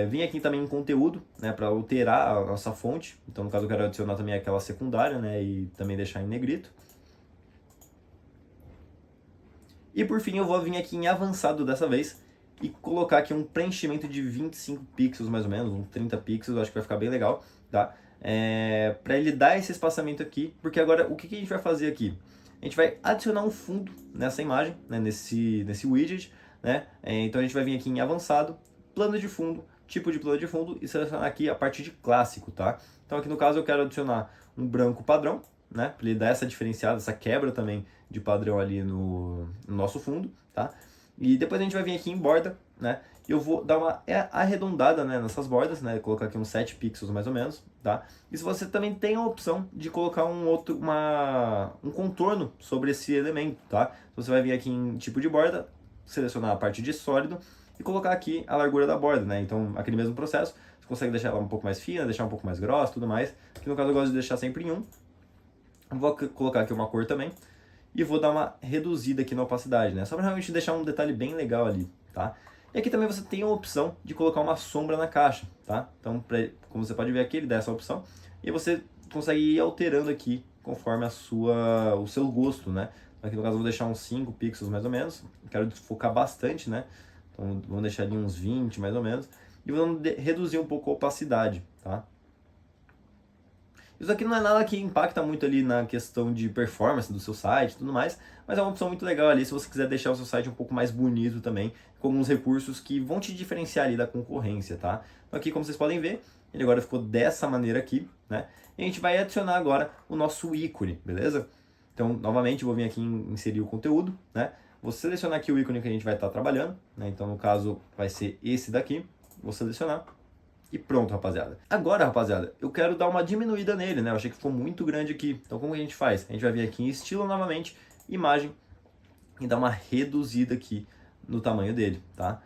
Vim aqui também em conteúdo, né, para alterar a nossa fonte. Então, no caso eu quero adicionar também aquela secundária, né, e também deixar em negrito. E por fim eu vou vir aqui em avançado dessa vez e colocar aqui um preenchimento de 25 pixels mais ou menos, uns 30 pixels, acho que vai ficar bem legal, tá? Para ele dar esse espaçamento aqui, porque agora o que a gente vai fazer aqui? A gente vai adicionar um fundo nessa imagem, né, nesse widget, né? Então a gente vai vir aqui em avançado, plano de fundo, tipo de plano de fundo e selecionar aqui a parte de clássico, tá? Então aqui no caso eu quero adicionar um branco padrão, né? Para ele dar essa diferenciada, essa quebra também de padrão ali no nosso fundo, tá? E depois a gente vai vir aqui em borda, né? E eu vou dar uma arredondada, né, nessas bordas, né? Colocar aqui uns 7 pixels mais ou menos, tá? E se você também tem a opção de colocar um contorno sobre esse elemento, tá? Então você vai vir aqui em tipo de borda, selecionar a parte de sólido e colocar aqui a largura da borda, né? Então, aquele mesmo processo, você consegue deixar ela um pouco mais fina, deixar um pouco mais grossa, tudo mais. Que no caso eu gosto de deixar sempre em 1. Vou colocar aqui uma cor também. E vou dar uma reduzida aqui na opacidade, né? Só para realmente deixar um detalhe bem legal ali, tá? E aqui também você tem a opção de colocar uma sombra na caixa, tá? Então, como você pode ver aqui, ele dá essa opção. E você consegue ir alterando aqui conforme o seu gosto, né? Aqui no caso eu vou deixar uns 5 pixels mais ou menos. Quero focar bastante, né? Então vamos deixar ali uns 20 mais ou menos. E vamos reduzir um pouco a opacidade, tá? Isso aqui não é nada que impacta muito ali na questão de performance do seu site e tudo mais, mas é uma opção muito legal ali se você quiser deixar o seu site um pouco mais bonito também, com alguns recursos que vão te diferenciar ali da concorrência, tá? Então aqui, como vocês podem ver, ele agora ficou dessa maneira aqui, né? E a gente vai adicionar agora o nosso ícone, beleza? Então, novamente, vou vir aqui em inserir o conteúdo, né? Vou selecionar aqui o ícone que a gente vai estar trabalhando, né? Então, no caso, vai ser esse daqui. Vou selecionar. E pronto, rapaziada. Agora, rapaziada, eu quero dar uma diminuída nele, né? Eu achei que ficou muito grande aqui. Então, como a gente faz? A gente vai vir aqui em estilo novamente, imagem, e dar uma reduzida aqui no tamanho dele, tá?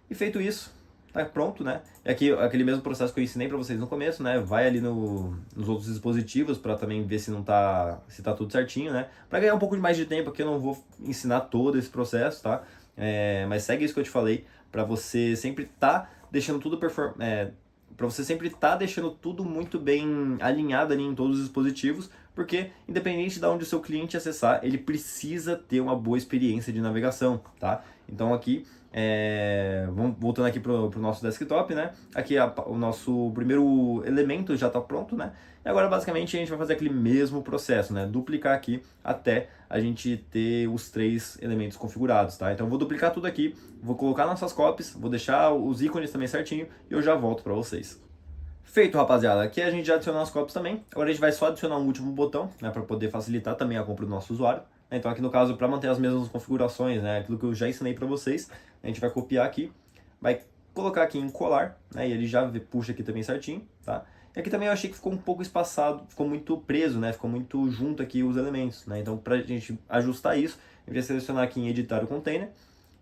E feito isso, tá pronto, né? É aqui aquele mesmo processo que eu ensinei para vocês no começo, né? Vai ali nos outros dispositivos para também ver se não tá, se tá tudo certinho, né? Para ganhar um pouco mais de tempo aqui eu não vou ensinar todo esse processo, tá? Mas segue isso que eu te falei, para você sempre tá deixando tudo para você sempre estar deixando tudo muito bem alinhado ali em todos os dispositivos, porque independente de onde o seu cliente acessar, ele precisa ter uma boa experiência de navegação, tá? Então aqui, vamos voltando aqui para o nosso desktop, né? Aqui o nosso primeiro elemento já está pronto, né? E agora basicamente a gente vai fazer aquele mesmo processo, né? Duplicar aqui até a gente ter os 3 elementos configurados, tá? Então eu vou duplicar tudo aqui, vou colocar nossas copies, vou deixar os ícones também certinho e eu já volto para vocês. Feito, rapaziada. Aqui a gente já adicionou as copies também. Agora a gente vai só adicionar um último botão, né, para poder facilitar também a compra do nosso usuário. Então aqui no caso, para manter as mesmas configurações, né, aquilo que eu já ensinei para vocês, a gente vai copiar aqui, vai colocar aqui em colar, né, e ele já puxa aqui também certinho, tá? E aqui também eu achei que ficou um pouco espaçado, ficou muito preso, né, ficou muito junto aqui os elementos, né? Então para a gente ajustar isso, a gente vai selecionar aqui em editar o container,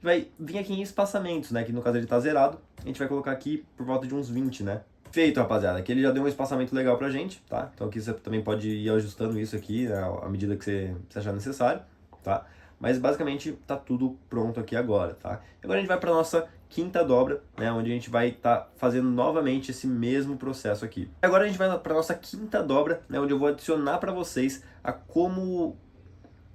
vai vir aqui em espaçamentos, né, que no caso ele está zerado, a gente vai colocar aqui por volta de uns 20, né? Feito, rapaziada. Aqui ele já deu um espaçamento legal pra gente, tá? Então aqui você também pode ir ajustando isso aqui, né, à medida que você achar necessário, tá? Mas basicamente tá tudo pronto aqui agora, tá? Agora a gente vai para nossa quinta dobra, né, onde a gente vai estar fazendo novamente esse mesmo processo aqui. Agora a gente vai para nossa quinta dobra, né, onde eu vou adicionar para vocês a como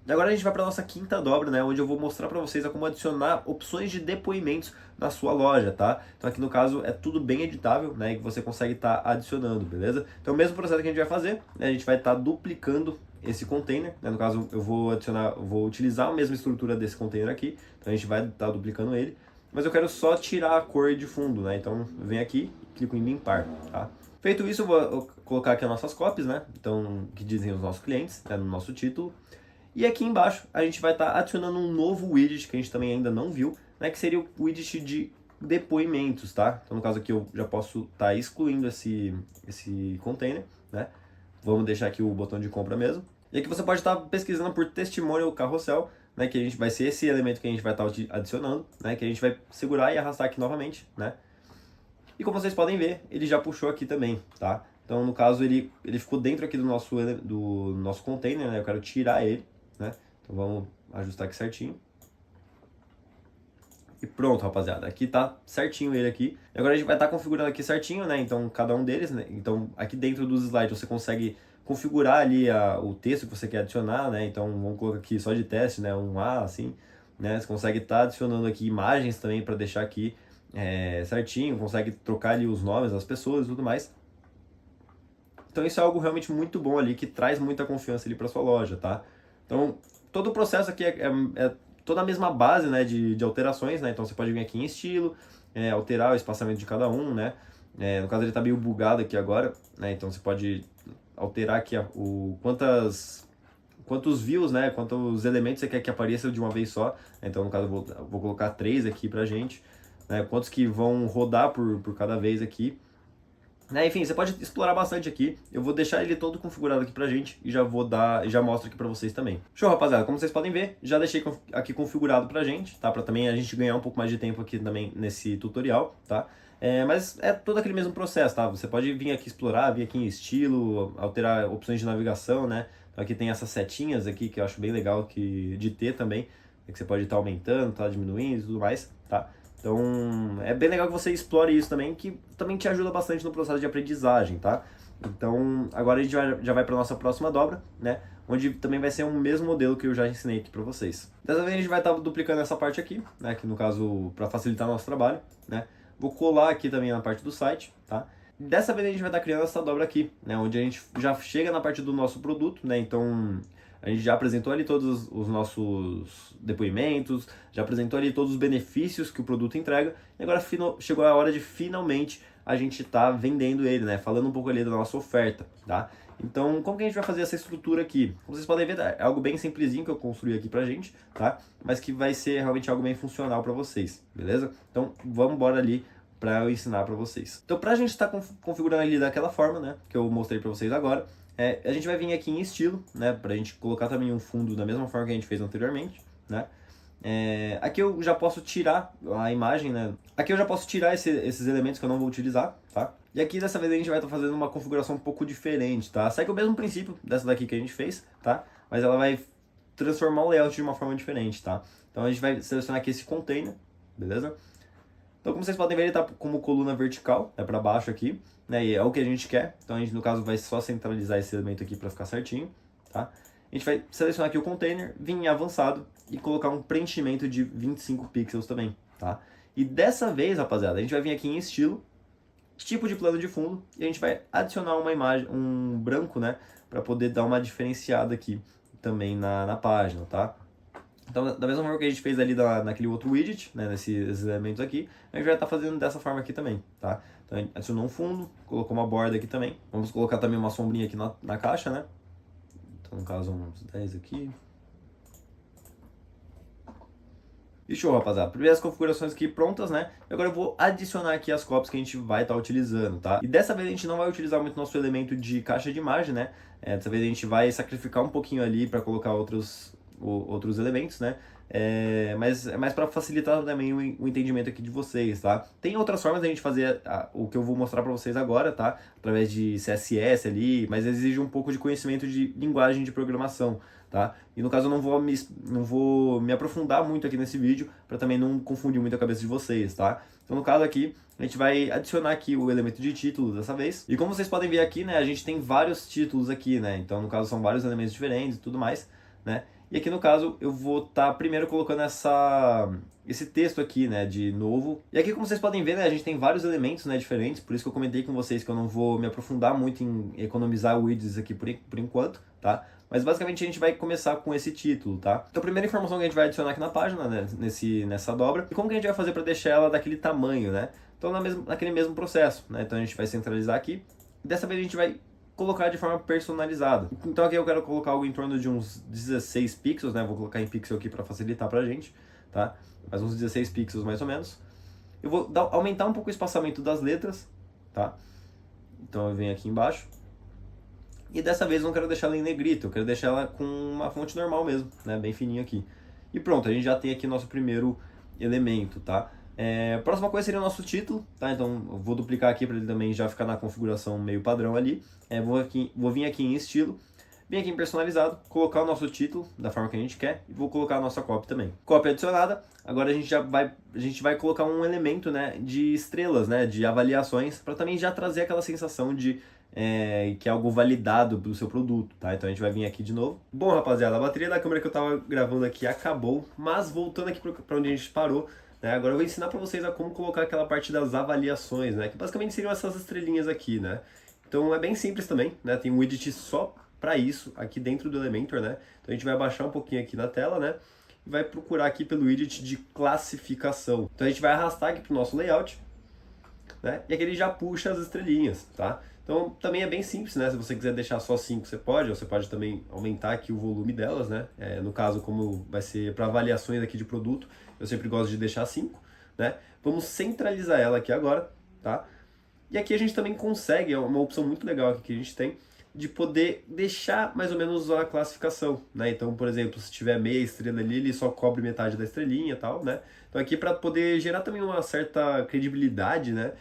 Agora a gente vai para nossa quinta dobra, né, onde eu vou mostrar para vocês a como adicionar opções de depoimentos na sua loja, tá? Então aqui no caso é tudo bem editável, né, e que você consegue estar adicionando, beleza? Então o mesmo processo que a gente vai fazer, né, a gente vai estar duplicando esse container, né, no caso eu vou utilizar a mesma estrutura desse container aqui, então a gente vai estar duplicando ele, mas eu quero só tirar a cor de fundo, né, então eu venho aqui e clico em limpar, tá? Feito isso, eu vou colocar aqui as nossas copies, né, então que dizem os nossos clientes, né, no nosso título. E aqui embaixo a gente vai estar adicionando um novo widget que a gente também ainda não viu, né, que seria o widget de depoimentos, tá? Então no caso aqui eu já posso estar excluindo esse container, né? Vamos deixar aqui o botão de compra mesmo. E aqui você pode estar pesquisando por testimonial carrossel, né, que a gente vai ser esse elemento que a gente vai estar adicionando, né, que a gente vai segurar e arrastar aqui novamente, né? E como vocês podem ver, ele já puxou aqui também, tá? Então no caso ele ficou dentro aqui do nosso container, né? Eu quero tirar ele, né? Então vamos ajustar aqui certinho. E pronto, rapaziada. Aqui tá certinho ele aqui. E agora a gente vai estar configurando aqui certinho, né? Então cada um deles, né? Então aqui dentro dos slides você consegue configurar ali o texto que você quer adicionar, né? Então vamos colocar aqui só de teste, né? Um A, assim, né? Você consegue estar adicionando aqui imagens também para deixar aqui certinho. Consegue trocar ali os nomes das pessoas e tudo mais. Então isso é algo realmente muito bom ali, que traz muita confiança ali para sua loja, tá? Então, todo o processo aqui é toda a mesma base, né, de alterações, né? Então você pode vir aqui em estilo, alterar o espaçamento de cada um, né? No caso ele está meio bugado aqui agora, né? Então você pode alterar aqui quantos views, né? Quantos elementos você quer que apareçam de uma vez só. Então no caso eu vou colocar 3 aqui pra gente, né? Quantos que vão rodar por cada vez aqui. Enfim, você pode explorar bastante aqui. Eu vou deixar ele todo configurado aqui pra gente e já mostro aqui pra vocês também. Show, rapaziada. Como vocês podem ver, já deixei aqui configurado pra gente, tá? Pra também a gente ganhar um pouco mais de tempo aqui também nesse tutorial, tá? Mas é todo aquele mesmo processo, tá? Você pode vir aqui explorar, vir aqui em estilo, alterar opções de navegação, né? Então aqui tem essas setinhas aqui que eu acho bem legal de ter também, que você pode estar aumentando, tá diminuindo e tudo mais, tá? Então, é bem legal que você explore isso também, que também te ajuda bastante no processo de aprendizagem, tá? Então, agora a gente já vai para nossa próxima dobra, né? Onde também vai ser o mesmo modelo que eu já ensinei aqui para vocês. Dessa vez a gente vai estar duplicando essa parte aqui, né? Que no caso, para facilitar nosso trabalho, né? Vou colar aqui também na parte do site, tá? Dessa vez a gente vai estar criando essa dobra aqui, né, onde a gente já chega na parte do nosso produto, né, então a gente já apresentou ali todos os nossos depoimentos, já apresentou ali todos os benefícios que o produto entrega, e agora chegou a hora de finalmente a gente estar vendendo ele, né, falando um pouco ali da nossa oferta, tá? Então, como que a gente vai fazer essa estrutura aqui? Como vocês podem ver, é algo bem simplesinho que eu construí aqui pra gente, tá? Mas que vai ser realmente algo bem funcional para vocês, beleza? Então, vamos embora ali para eu ensinar para vocês. Então, para a gente estar configurando ele daquela forma, né, que eu mostrei para vocês agora, a gente vai vir aqui em estilo, né, para a gente colocar também um fundo da mesma forma que a gente fez anteriormente, né. Aqui eu já posso tirar a imagem, né, aqui eu já posso tirar esses elementos que eu não vou utilizar, tá. E aqui dessa vez a gente vai estar fazendo uma configuração um pouco diferente, tá. Segue o mesmo princípio dessa daqui que a gente fez, tá, mas ela vai transformar o layout de uma forma diferente, tá. Então a gente vai selecionar aqui esse container, beleza? Então, como vocês podem ver, ele está como coluna vertical, para baixo aqui, né? E é o que a gente quer. Então, a gente, no caso, vai só centralizar esse elemento aqui para ficar certinho, tá? A gente vai selecionar aqui o container, vir em avançado e colocar um preenchimento de 25 pixels também, tá? E dessa vez, rapaziada, a gente vai vir aqui em estilo, tipo de plano de fundo, e a gente vai adicionar uma imagem, um branco, né? Para poder dar uma diferenciada aqui também na página, tá? Então, da mesma forma que a gente fez ali naquele outro widget, né, nesses elementos aqui, a gente vai estar fazendo dessa forma aqui também, tá? Então, a gente adicionou um fundo, colocou uma borda aqui também. Vamos colocar também uma sombrinha aqui na caixa, né? Então, no caso, uns 10 aqui. E show, rapaziada. Primeiras configurações aqui prontas, né? E agora eu vou adicionar aqui as copies que a gente vai estar utilizando, tá? E dessa vez a gente não vai utilizar muito nosso elemento de caixa de imagem, né? Dessa vez a gente vai sacrificar um pouquinho ali para colocar outros elementos, né? Mas é mais para facilitar também o entendimento aqui de vocês, tá? Tem outras formas da gente fazer o que eu vou mostrar para vocês agora, tá? Através de CSS ali, mas exige um pouco de conhecimento de linguagem de programação, tá? E no caso eu não vou me aprofundar muito aqui nesse vídeo para também não confundir muito a cabeça de vocês, tá? Então no caso aqui, a gente vai adicionar aqui o elemento de título dessa vez. E como vocês podem ver aqui, né, a gente tem vários títulos aqui, né? Então no caso são vários elementos diferentes e tudo mais, né? E aqui no caso eu vou estar primeiro colocando esse texto aqui, né, de novo. E aqui como vocês podem ver, né, a gente tem vários elementos, né, diferentes, por isso que eu comentei com vocês que eu não vou me aprofundar muito em economizar widgets aqui por enquanto, tá? Mas basicamente a gente vai começar com esse título, tá? Então a primeira informação que a gente vai adicionar aqui na página, né, nessa dobra, e como que a gente vai fazer para deixar ela daquele tamanho, né? Então naquele mesmo processo, né? Então a gente vai centralizar aqui, e dessa vez a gente vai colocar de forma personalizada. Então aqui eu quero colocar algo em torno de uns 16 pixels, né? Vou colocar em pixel aqui para facilitar pra gente, tá? Mais uns 16 pixels mais ou menos. Eu vou aumentar um pouco o espaçamento das letras, tá? Então eu venho aqui embaixo. E dessa vez eu não quero deixar ela em negrito, eu quero deixar ela com uma fonte normal mesmo, né? Bem fininho aqui. E pronto, a gente já tem aqui nosso primeiro elemento, tá? Próxima coisa seria o nosso título, tá? Então eu vou duplicar aqui para ele também já ficar na configuração meio padrão ali. Vou vir aqui em estilo, vir aqui em personalizado, colocar o nosso título da forma que a gente quer e vou colocar a nossa copy também. Copy adicionada, agora a gente vai colocar um elemento, né, de estrelas, né, de avaliações, para também já trazer aquela sensação de que é algo validado pelo seu produto, tá? Então a gente vai vir aqui de novo. Bom, rapaziada, a bateria da câmera que eu tava gravando aqui acabou, mas voltando aqui para onde a gente parou, agora eu vou ensinar para vocês a como colocar aquela parte das avaliações, né? Que basicamente seriam essas estrelinhas aqui, né? Então é bem simples também, né? Tem um widget só para isso aqui dentro do Elementor, né? Então a gente vai abaixar um pouquinho aqui na tela, né? E vai procurar aqui pelo widget de classificação. Então a gente vai arrastar aqui para o nosso layout, né? E aqui ele já puxa as estrelinhas, tá? Então também é bem simples, né? Se você quiser deixar só 5, você pode, ou você pode também aumentar aqui o volume delas, né? No caso, como vai ser para avaliações aqui de produto, eu sempre gosto de deixar 5, né? Vamos centralizar ela aqui agora, tá? E aqui a gente também consegue, é uma opção muito legal aqui que a gente tem, de poder deixar mais ou menos a classificação, né? Então, por exemplo, se tiver meia estrela ali, ele só cobre metade da estrelinha e tal, né? Então aqui para poder gerar também uma certa credibilidade, né?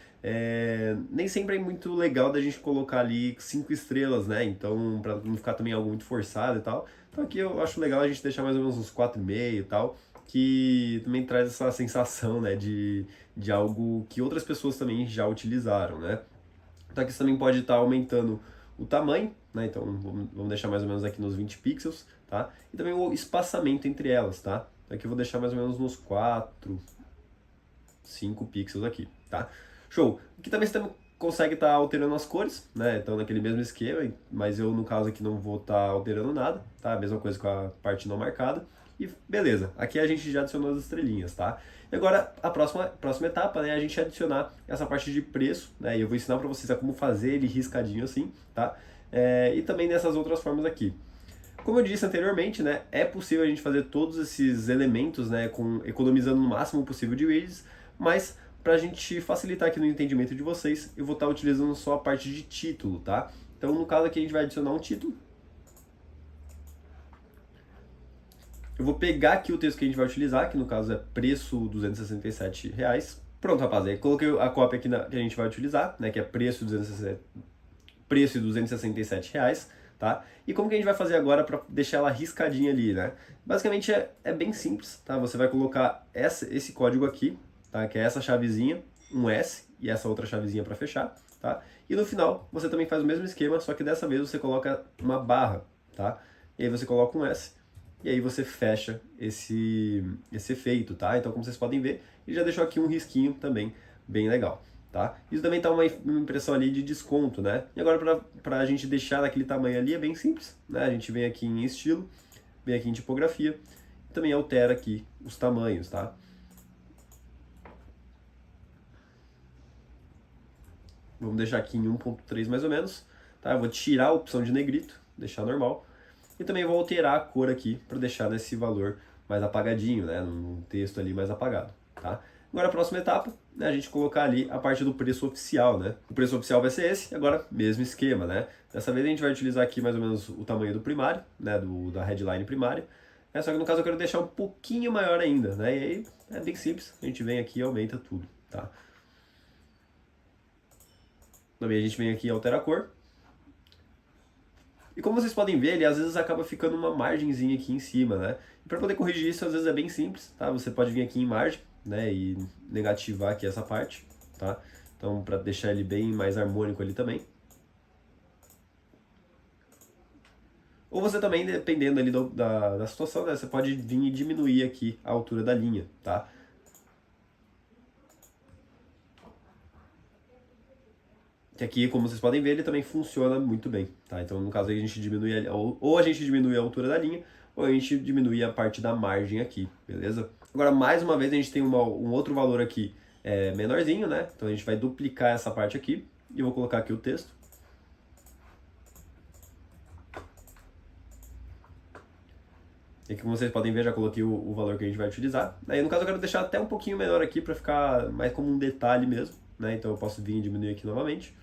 Nem sempre é muito legal da gente colocar ali 5 estrelas, né? Então, para não ficar também algo muito forçado e tal. Então aqui eu acho legal a gente deixar mais ou menos uns 4,5 e tal, que também traz essa sensação, né, de algo que outras pessoas também já utilizaram, né? Então aqui você também pode estar aumentando o tamanho, né? Então vamos deixar mais ou menos aqui nos 20 pixels, tá? E também o espaçamento entre elas, tá? Então aqui eu vou deixar mais ou menos nos 4, 5 pixels aqui, tá? Show! Aqui também você consegue estar alterando as cores, né? Então naquele mesmo esquema, mas eu no caso aqui não vou estar alterando nada, tá? Mesma coisa com a parte não marcada. E beleza, aqui a gente já adicionou as estrelinhas, tá? E agora a próxima etapa, né, é a gente adicionar essa parte de preço, né? E eu vou ensinar para vocês a como fazer ele riscadinho assim, tá? E também nessas outras formas aqui. Como eu disse anteriormente, né, é possível a gente fazer todos esses elementos, né, economizando no máximo possível de widgets, mas para a gente facilitar aqui no entendimento de vocês, eu vou estar utilizando só a parte de título, tá? Então, no caso aqui, a gente vai adicionar um título. Eu vou pegar aqui o texto que a gente vai utilizar, que no caso é preço R$ 267. Pronto, rapaz, aí coloquei a cópia aqui que a gente vai utilizar, né, que é preço e 267 reais, tá? E como que a gente vai fazer agora para deixar ela riscadinha ali, né? Basicamente é bem simples, tá? Você vai colocar esse código aqui, tá? Que é essa chavezinha, um S e essa outra chavezinha para fechar, tá? E no final você também faz o mesmo esquema, só que dessa vez você coloca uma barra, tá? E aí você coloca um S e aí você fecha esse efeito, tá? Então como vocês podem ver, ele já deixou aqui um risquinho também bem legal. Tá? Isso também está uma impressão ali de desconto, né? E agora para a gente deixar naquele tamanho ali é bem simples, né? A gente vem aqui em estilo, vem aqui em tipografia, e também altera aqui os tamanhos, tá? Vamos deixar aqui em 1.3 mais ou menos, tá? Eu vou tirar a opção de negrito, deixar normal, e também vou alterar a cor aqui para deixar nesse valor mais apagadinho, né? Num texto ali mais apagado, tá? Agora a próxima etapa, né, a gente colocar ali a parte do preço oficial, né? O preço oficial vai ser esse, agora mesmo esquema, né? Dessa vez a gente vai utilizar aqui mais ou menos o tamanho do primário, né, da headline primária. Só que no caso eu quero deixar um pouquinho maior ainda, né? E aí é bem simples, a gente vem aqui e aumenta tudo, tá? Também a gente vem aqui e altera a cor. E como vocês podem ver, ele às vezes acaba ficando uma margenzinha aqui em cima, né? E para poder corrigir isso, às vezes é bem simples, tá? Você pode vir aqui em margem, né, e negativar aqui essa parte, tá? Então, para deixar ele bem mais harmônico ali também. Ou você também, dependendo ali da situação, né, você pode vir e diminuir aqui a altura da linha, tá? Que aqui, como vocês podem ver, ele também funciona muito bem, tá? Então, no caso aí, a gente diminui, ou a gente diminui a altura da linha, ou a gente diminui a parte da margem aqui, beleza? Agora, mais uma vez, a gente tem um outro valor aqui menorzinho, né? Então, a gente vai duplicar essa parte aqui, e eu vou colocar aqui o texto. E aqui, como vocês podem ver, já coloquei o valor que a gente vai utilizar. Aí, no caso, eu quero deixar até um pouquinho menor aqui, para ficar mais como um detalhe mesmo, né? Então, eu posso vir e diminuir aqui novamente.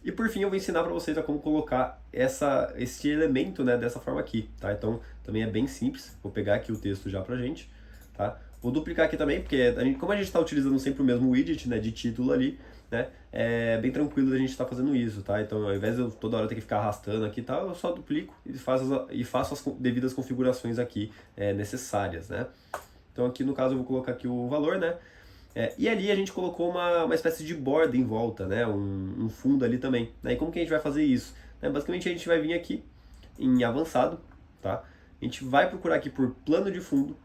E por fim eu vou ensinar para vocês a como colocar esse elemento, né, dessa forma aqui, tá? Então também é bem simples, vou pegar aqui o texto já pra gente, tá? Vou duplicar aqui também, porque como a gente está utilizando sempre o mesmo widget, né, de título ali, né, é bem tranquilo da gente estar fazendo isso, tá? Então ao invés de eu toda hora ter que ficar arrastando aqui e tal, eu só duplico e faço as devidas configurações aqui necessárias, né? Então aqui no caso eu vou colocar aqui o valor, né? E ali a gente colocou uma espécie de borda em volta, né? Um fundo ali também. E como que a gente vai fazer isso? Basicamente a gente vai vir aqui em avançado, tá? A gente vai procurar aqui por plano de fundo.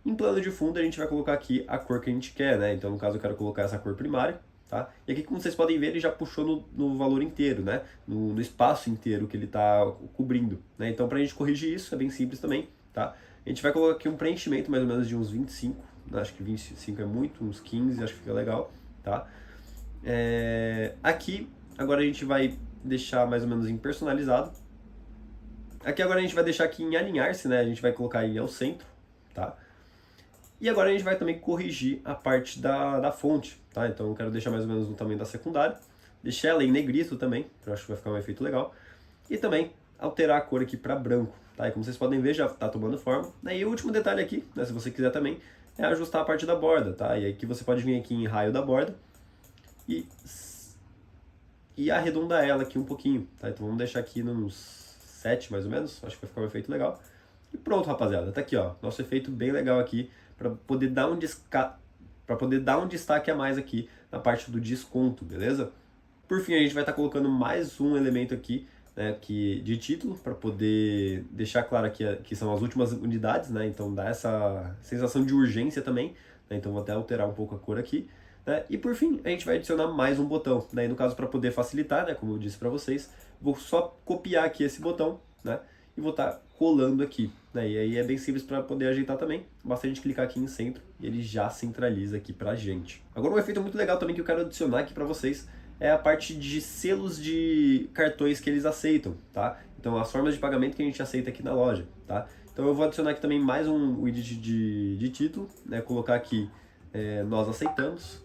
Em plano de fundo a gente vai colocar aqui a cor que a gente quer, né? Então no caso eu quero colocar essa cor primária, tá? E aqui como vocês podem ver ele já puxou no valor inteiro, né? No espaço inteiro que ele está cobrindo, né? Então para a gente corrigir isso é bem simples também, tá? A gente vai colocar aqui um preenchimento mais ou menos de uns 25, acho que 25 é muito, uns 15 acho que fica legal, tá? Aqui, agora a gente vai deixar mais ou menos em personalizado. Aqui agora a gente vai deixar aqui em alinhar-se, né? A gente vai colocar aí ao centro, tá? E agora a gente vai também corrigir a parte da fonte, tá? Então eu quero deixar mais ou menos no tamanho da secundária. Deixar ela em negrito também, que eu acho que vai ficar um efeito legal. E também alterar a cor aqui para branco, tá? E como vocês podem ver, já está tomando forma. E o último detalhe aqui, né, se você quiser também, é ajustar a parte da borda, tá? E aí que você pode vir aqui em raio da borda e arredondar ela aqui um pouquinho, tá? Então vamos deixar aqui nos 7 mais ou menos, acho que vai ficar um efeito legal. E pronto, rapaziada, tá aqui, ó, nosso efeito bem legal aqui, para poder dar um destaque a mais aqui na parte do desconto, beleza? Por fim, a gente vai estar colocando mais um elemento aqui, né, de título, para poder deixar claro que são as últimas unidades, né, então dá essa sensação de urgência também, né, então vou até alterar um pouco a cor aqui, né, e por fim a gente vai adicionar mais um botão, né, e no caso para poder facilitar, né, como eu disse para vocês, vou só copiar aqui esse botão, né, e vou estar colando aqui, né, e aí é bem simples para poder ajeitar também, basta a gente clicar aqui em centro e ele já centraliza aqui pra gente. Agora um efeito muito legal também que eu quero adicionar aqui para vocês é a parte de selos de cartões que eles aceitam, tá? Então as formas de pagamento que a gente aceita aqui na loja, tá? Então eu vou adicionar aqui também mais um widget de título, né? Colocar aqui nós aceitamos.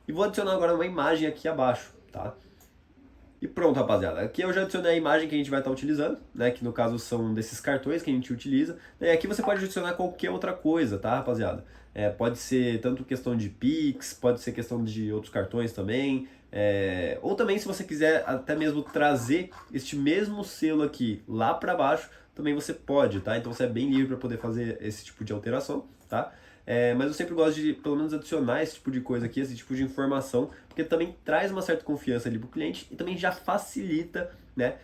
E vou adicionar agora uma imagem aqui abaixo, tá? E pronto, rapaziada. Aqui eu já adicionei a imagem que a gente vai estar utilizando, né? Que no caso são desses cartões que a gente utiliza. E aqui você pode adicionar qualquer outra coisa, tá, rapaziada? Pode ser tanto questão de Pix, pode ser questão de outros cartões também. Ou também, se você quiser até mesmo trazer este mesmo selo aqui lá para baixo, também você pode, tá? Então você é bem livre para poder fazer esse tipo de alteração, tá? Mas eu sempre gosto de, pelo menos, adicionar esse tipo de coisa aqui, esse tipo de informação, porque também traz uma certa confiança ali para o cliente e também já facilita, né,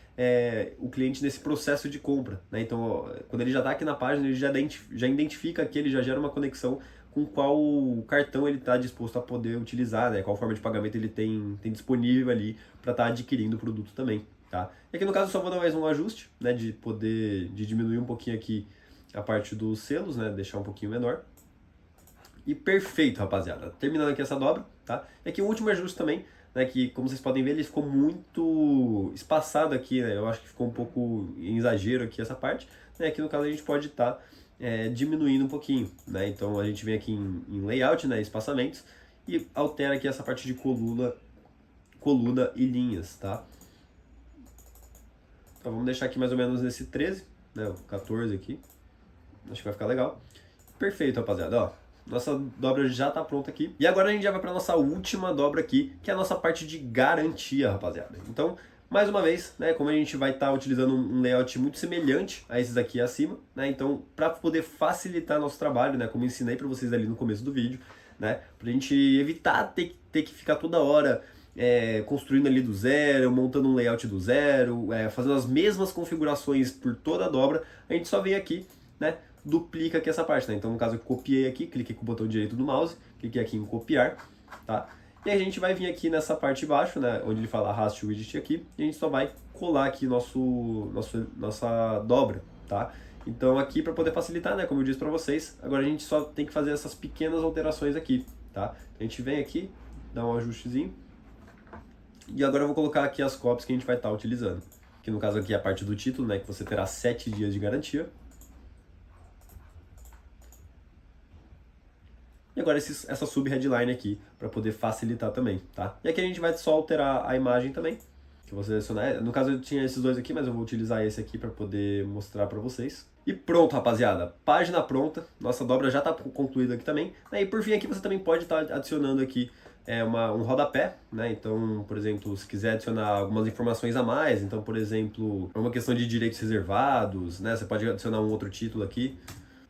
o cliente nesse processo de compra, né? Então, ó, quando ele já está aqui na página, ele já identifica aqui, ele já gera uma conexão com qual cartão ele está disposto a poder utilizar, né? Qual forma de pagamento ele tem disponível ali para estar adquirindo o produto também, tá? E aqui no caso eu só vou dar mais um ajuste, né, de diminuir um pouquinho aqui a parte dos selos, né, deixar um pouquinho menor. E perfeito, rapaziada. Terminando aqui essa dobra, tá? E aqui o último ajuste também, né? Que como vocês podem ver, ele ficou muito espaçado aqui, né? Eu acho que ficou um pouco em exagero aqui essa parte. Né? Aqui no caso a gente pode estar diminuindo um pouquinho, né? Então a gente vem aqui em layout, né? Espaçamentos, e altera aqui essa parte de coluna e linhas, tá? Então vamos deixar aqui mais ou menos nesse 13, né? O 14 aqui. Acho que vai ficar legal. Perfeito, rapaziada, ó. Nossa dobra já tá pronta aqui. E agora a gente já vai para nossa última dobra aqui, que é a nossa parte de garantia, rapaziada. Então, mais uma vez, né, como a gente vai estar utilizando um layout muito semelhante a esses aqui acima, né, então para poder facilitar nosso trabalho, né, como eu ensinei para vocês ali no começo do vídeo, né, pra gente evitar ter que ficar toda hora construindo ali do zero, montando um layout do zero, fazendo as mesmas configurações por toda a dobra, a gente só vem aqui, né, duplica aqui essa parte, né? Então, no caso, eu copiei aqui, cliquei com o botão direito do mouse, cliquei aqui em copiar, tá? E a gente vai vir aqui nessa parte de baixo, né? Onde ele fala arraste o widget aqui, e a gente só vai colar aqui nossa dobra, tá? Então, aqui, para poder facilitar, né? Como eu disse para vocês, agora a gente só tem que fazer essas pequenas alterações aqui, tá? A gente vem aqui, dá um ajustezinho, e agora eu vou colocar aqui as copies que a gente vai estar utilizando. Que no caso aqui é a parte do título, né? Que você terá 7 dias de garantia. E agora essa sub-headline aqui, para poder facilitar também, tá? E aqui a gente vai só alterar a imagem também, que você selecionar. No caso eu tinha esses dois aqui, mas eu vou utilizar esse aqui para poder mostrar para vocês. E pronto, rapaziada, página pronta, nossa dobra já está concluída aqui também. E por fim aqui você também pode estar adicionando aqui um rodapé, né? Então, por exemplo, se quiser adicionar algumas informações a mais, então, por exemplo, uma questão de direitos reservados, né? Você pode adicionar um outro título aqui.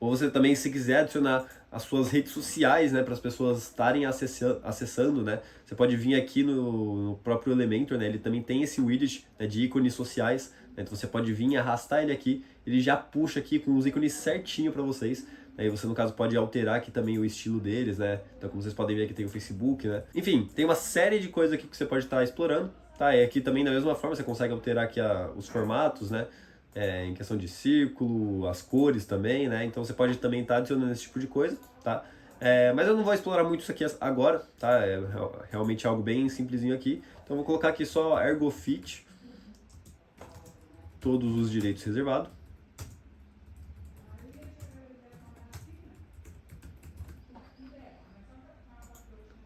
Ou você também, se quiser adicionar as suas redes sociais, né, para as pessoas estarem acessando, né, você pode vir aqui no próprio Elementor, né, ele também tem esse widget, né, de ícones sociais, né, então você pode vir arrastar ele aqui, ele já puxa aqui com os ícones certinho para vocês, né, e você no caso pode alterar aqui também o estilo deles, né, então como vocês podem ver aqui tem o Facebook, né, enfim, tem uma série de coisas aqui que você pode estar explorando, tá, e aqui também da mesma forma você consegue alterar aqui os formatos, né, em questão de círculo, as cores também, né? Então você pode também estar adicionando esse tipo de coisa, tá? Mas eu não vou explorar muito isso aqui agora, tá? É realmente algo bem simplesinho aqui. Então eu vou colocar aqui só ErgoFit, todos os direitos reservados.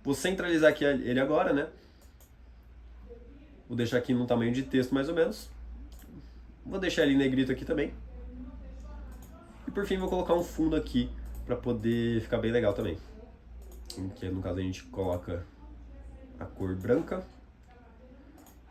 Vou centralizar aqui ele agora, né? Vou deixar aqui no tamanho de texto mais ou menos. Vou deixar ele em negrito aqui também. E por fim vou colocar um fundo aqui para poder ficar bem legal também. Que no caso a gente coloca a cor branca.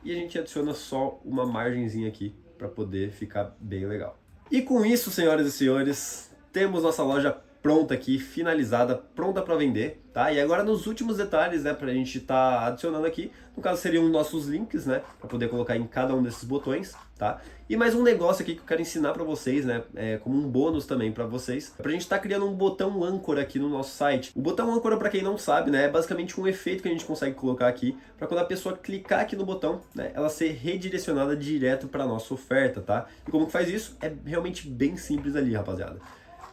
E a gente adiciona só uma margenzinha aqui para poder ficar bem legal. E com isso, senhoras e senhores, temos nossa loja pronta aqui, finalizada, pronta para vender, tá? E agora nos últimos detalhes, né, pra gente estar adicionando aqui, no caso seriam nossos links, né, para poder colocar em cada um desses botões, tá? E mais um negócio aqui que eu quero ensinar para vocês, né, como um bônus também para vocês, pra gente estar criando um botão âncora aqui no nosso site. O botão âncora, para quem não sabe, né, é basicamente um efeito que a gente consegue colocar aqui, para quando a pessoa clicar aqui no botão, né, ela ser redirecionada direto para nossa oferta, tá? E como que faz isso? É realmente bem simples ali, rapaziada.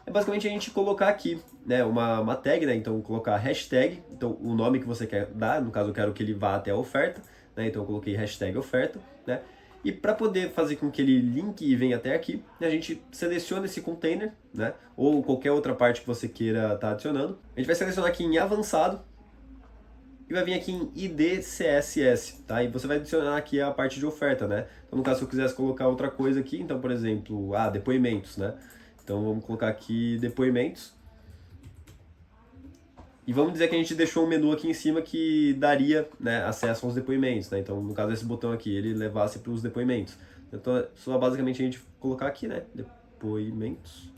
É basicamente a gente colocar aqui, né, uma tag, né, então colocar hashtag, então o nome que você quer dar, no caso eu quero que ele vá até a oferta, né, então eu coloquei hashtag oferta, né, e para poder fazer com que ele linke e venha até aqui, a gente seleciona esse container, né, ou qualquer outra parte que você queira estar adicionando, a gente vai selecionar aqui em avançado, e vai vir aqui em ID CSS, tá? E você vai adicionar aqui a parte de oferta, né? Então, no caso, se eu quisesse colocar outra coisa aqui, então, por exemplo, depoimentos, né? Então, vamos colocar aqui depoimentos. E vamos dizer que a gente deixou um menu aqui em cima que daria, né, acesso aos depoimentos, né? Então, no caso, esse botão aqui, ele levasse para os depoimentos. Então, é só basicamente a gente colocar aqui, né? Depoimentos.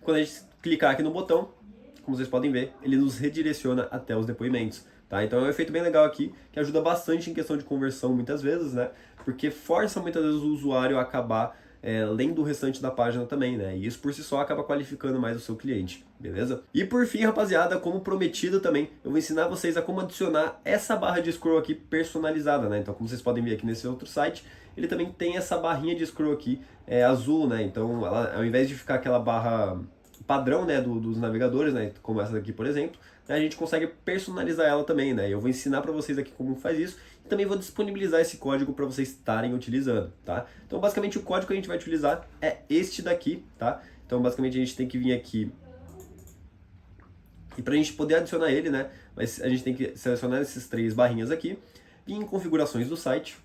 Quando a gente clicar aqui no botão, como vocês podem ver, ele nos redireciona até os depoimentos, tá? Então é um efeito bem legal aqui, que ajuda bastante em questão de conversão muitas vezes, né? Porque força muitas vezes o usuário a acabar lendo o restante da página também, né? E isso por si só acaba qualificando mais o seu cliente, beleza? E por fim, rapaziada, como prometido também, eu vou ensinar vocês a como adicionar essa barra de scroll aqui personalizada, né? Então, como vocês podem ver aqui nesse outro site, ele também tem essa barrinha de scroll aqui azul, né? Então, ela, ao invés de ficar aquela barra padrão, né, dos navegadores, né, como essa daqui, por exemplo, né, a gente consegue personalizar ela também, né? Eu vou ensinar para vocês aqui como faz isso e também vou disponibilizar esse código para vocês estarem utilizando, tá? Então, basicamente, o código que a gente vai utilizar é este daqui, tá? Então, basicamente, a gente tem que vir aqui e para a gente poder adicionar ele, né, a gente tem que selecionar esses 3 barrinhas aqui, vir em configurações do site,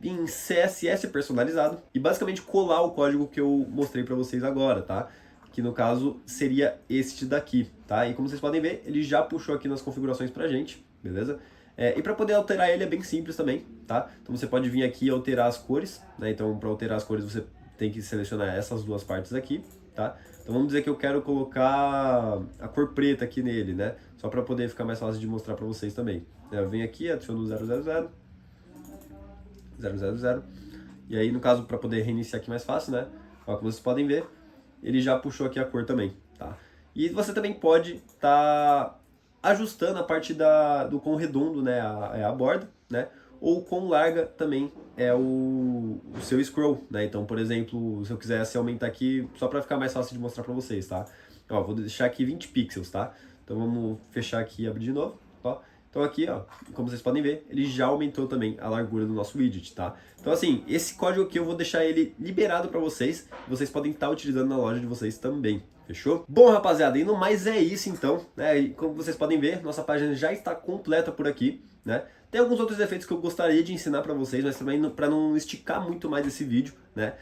vir em CSS personalizado e basicamente colar o código que eu mostrei para vocês agora, tá? Que no caso seria este daqui, tá? E como vocês podem ver, ele já puxou aqui nas configurações pra gente, beleza? E para poder alterar ele é bem simples também, tá? Então você pode vir aqui e alterar as cores, né? Então para alterar as cores você tem que selecionar essas duas partes aqui, tá? Então vamos dizer que eu quero colocar a cor preta aqui nele, né? Só para poder ficar mais fácil de mostrar para vocês também. Eu venho aqui, adiciono 000, e aí no caso para poder reiniciar aqui mais fácil, né? Ó, como vocês podem ver, ele já puxou aqui a cor também, tá? E você também pode estar ajustando a parte do quão redondo, né, a borda, né? Ou quão larga também é o seu scroll, né? Então, por exemplo, se eu quisesse aumentar aqui, só para ficar mais fácil de mostrar para vocês, tá? Ó, vou deixar aqui 20 pixels, tá? Então vamos fechar aqui e abrir de novo, ó. Então aqui, ó, como vocês podem ver, ele já aumentou também a largura do nosso widget, tá? Então assim, esse código aqui eu vou deixar ele liberado para vocês, e vocês podem estar utilizando na loja de vocês também, fechou? Bom, rapaziada, e no mais é isso então, né? E como vocês podem ver, nossa página já está completa por aqui, né? Tem alguns outros efeitos que eu gostaria de ensinar para vocês, mas também para não esticar muito mais esse vídeo, né?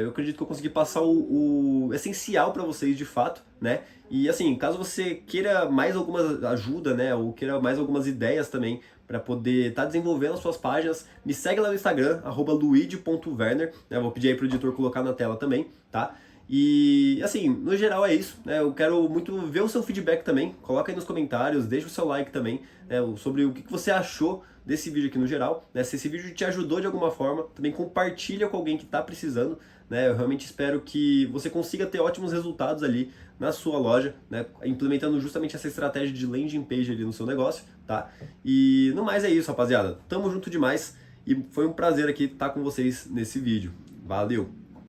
Eu acredito que eu consegui passar o essencial para vocês de fato, né? E assim, caso você queira mais alguma ajuda, né? Ou queira mais algumas ideias também para poder estar desenvolvendo as suas páginas, me segue lá no Instagram, @luigi.werner, né? Vou pedir aí pro editor colocar na tela também, tá? E assim, no geral é isso, né? Eu quero muito ver o seu feedback também, coloca aí nos comentários, deixa o seu like também, né? Sobre o que você achou desse vídeo aqui no geral, né? Se esse vídeo te ajudou de alguma forma, também compartilha com alguém que está precisando, né? Eu realmente espero que você consiga ter ótimos resultados ali na sua loja, né? Implementando justamente essa estratégia de landing page ali no seu negócio, tá? E no mais é isso, rapaziada. Tamo junto demais e foi um prazer aqui estar com vocês nesse vídeo. Valeu!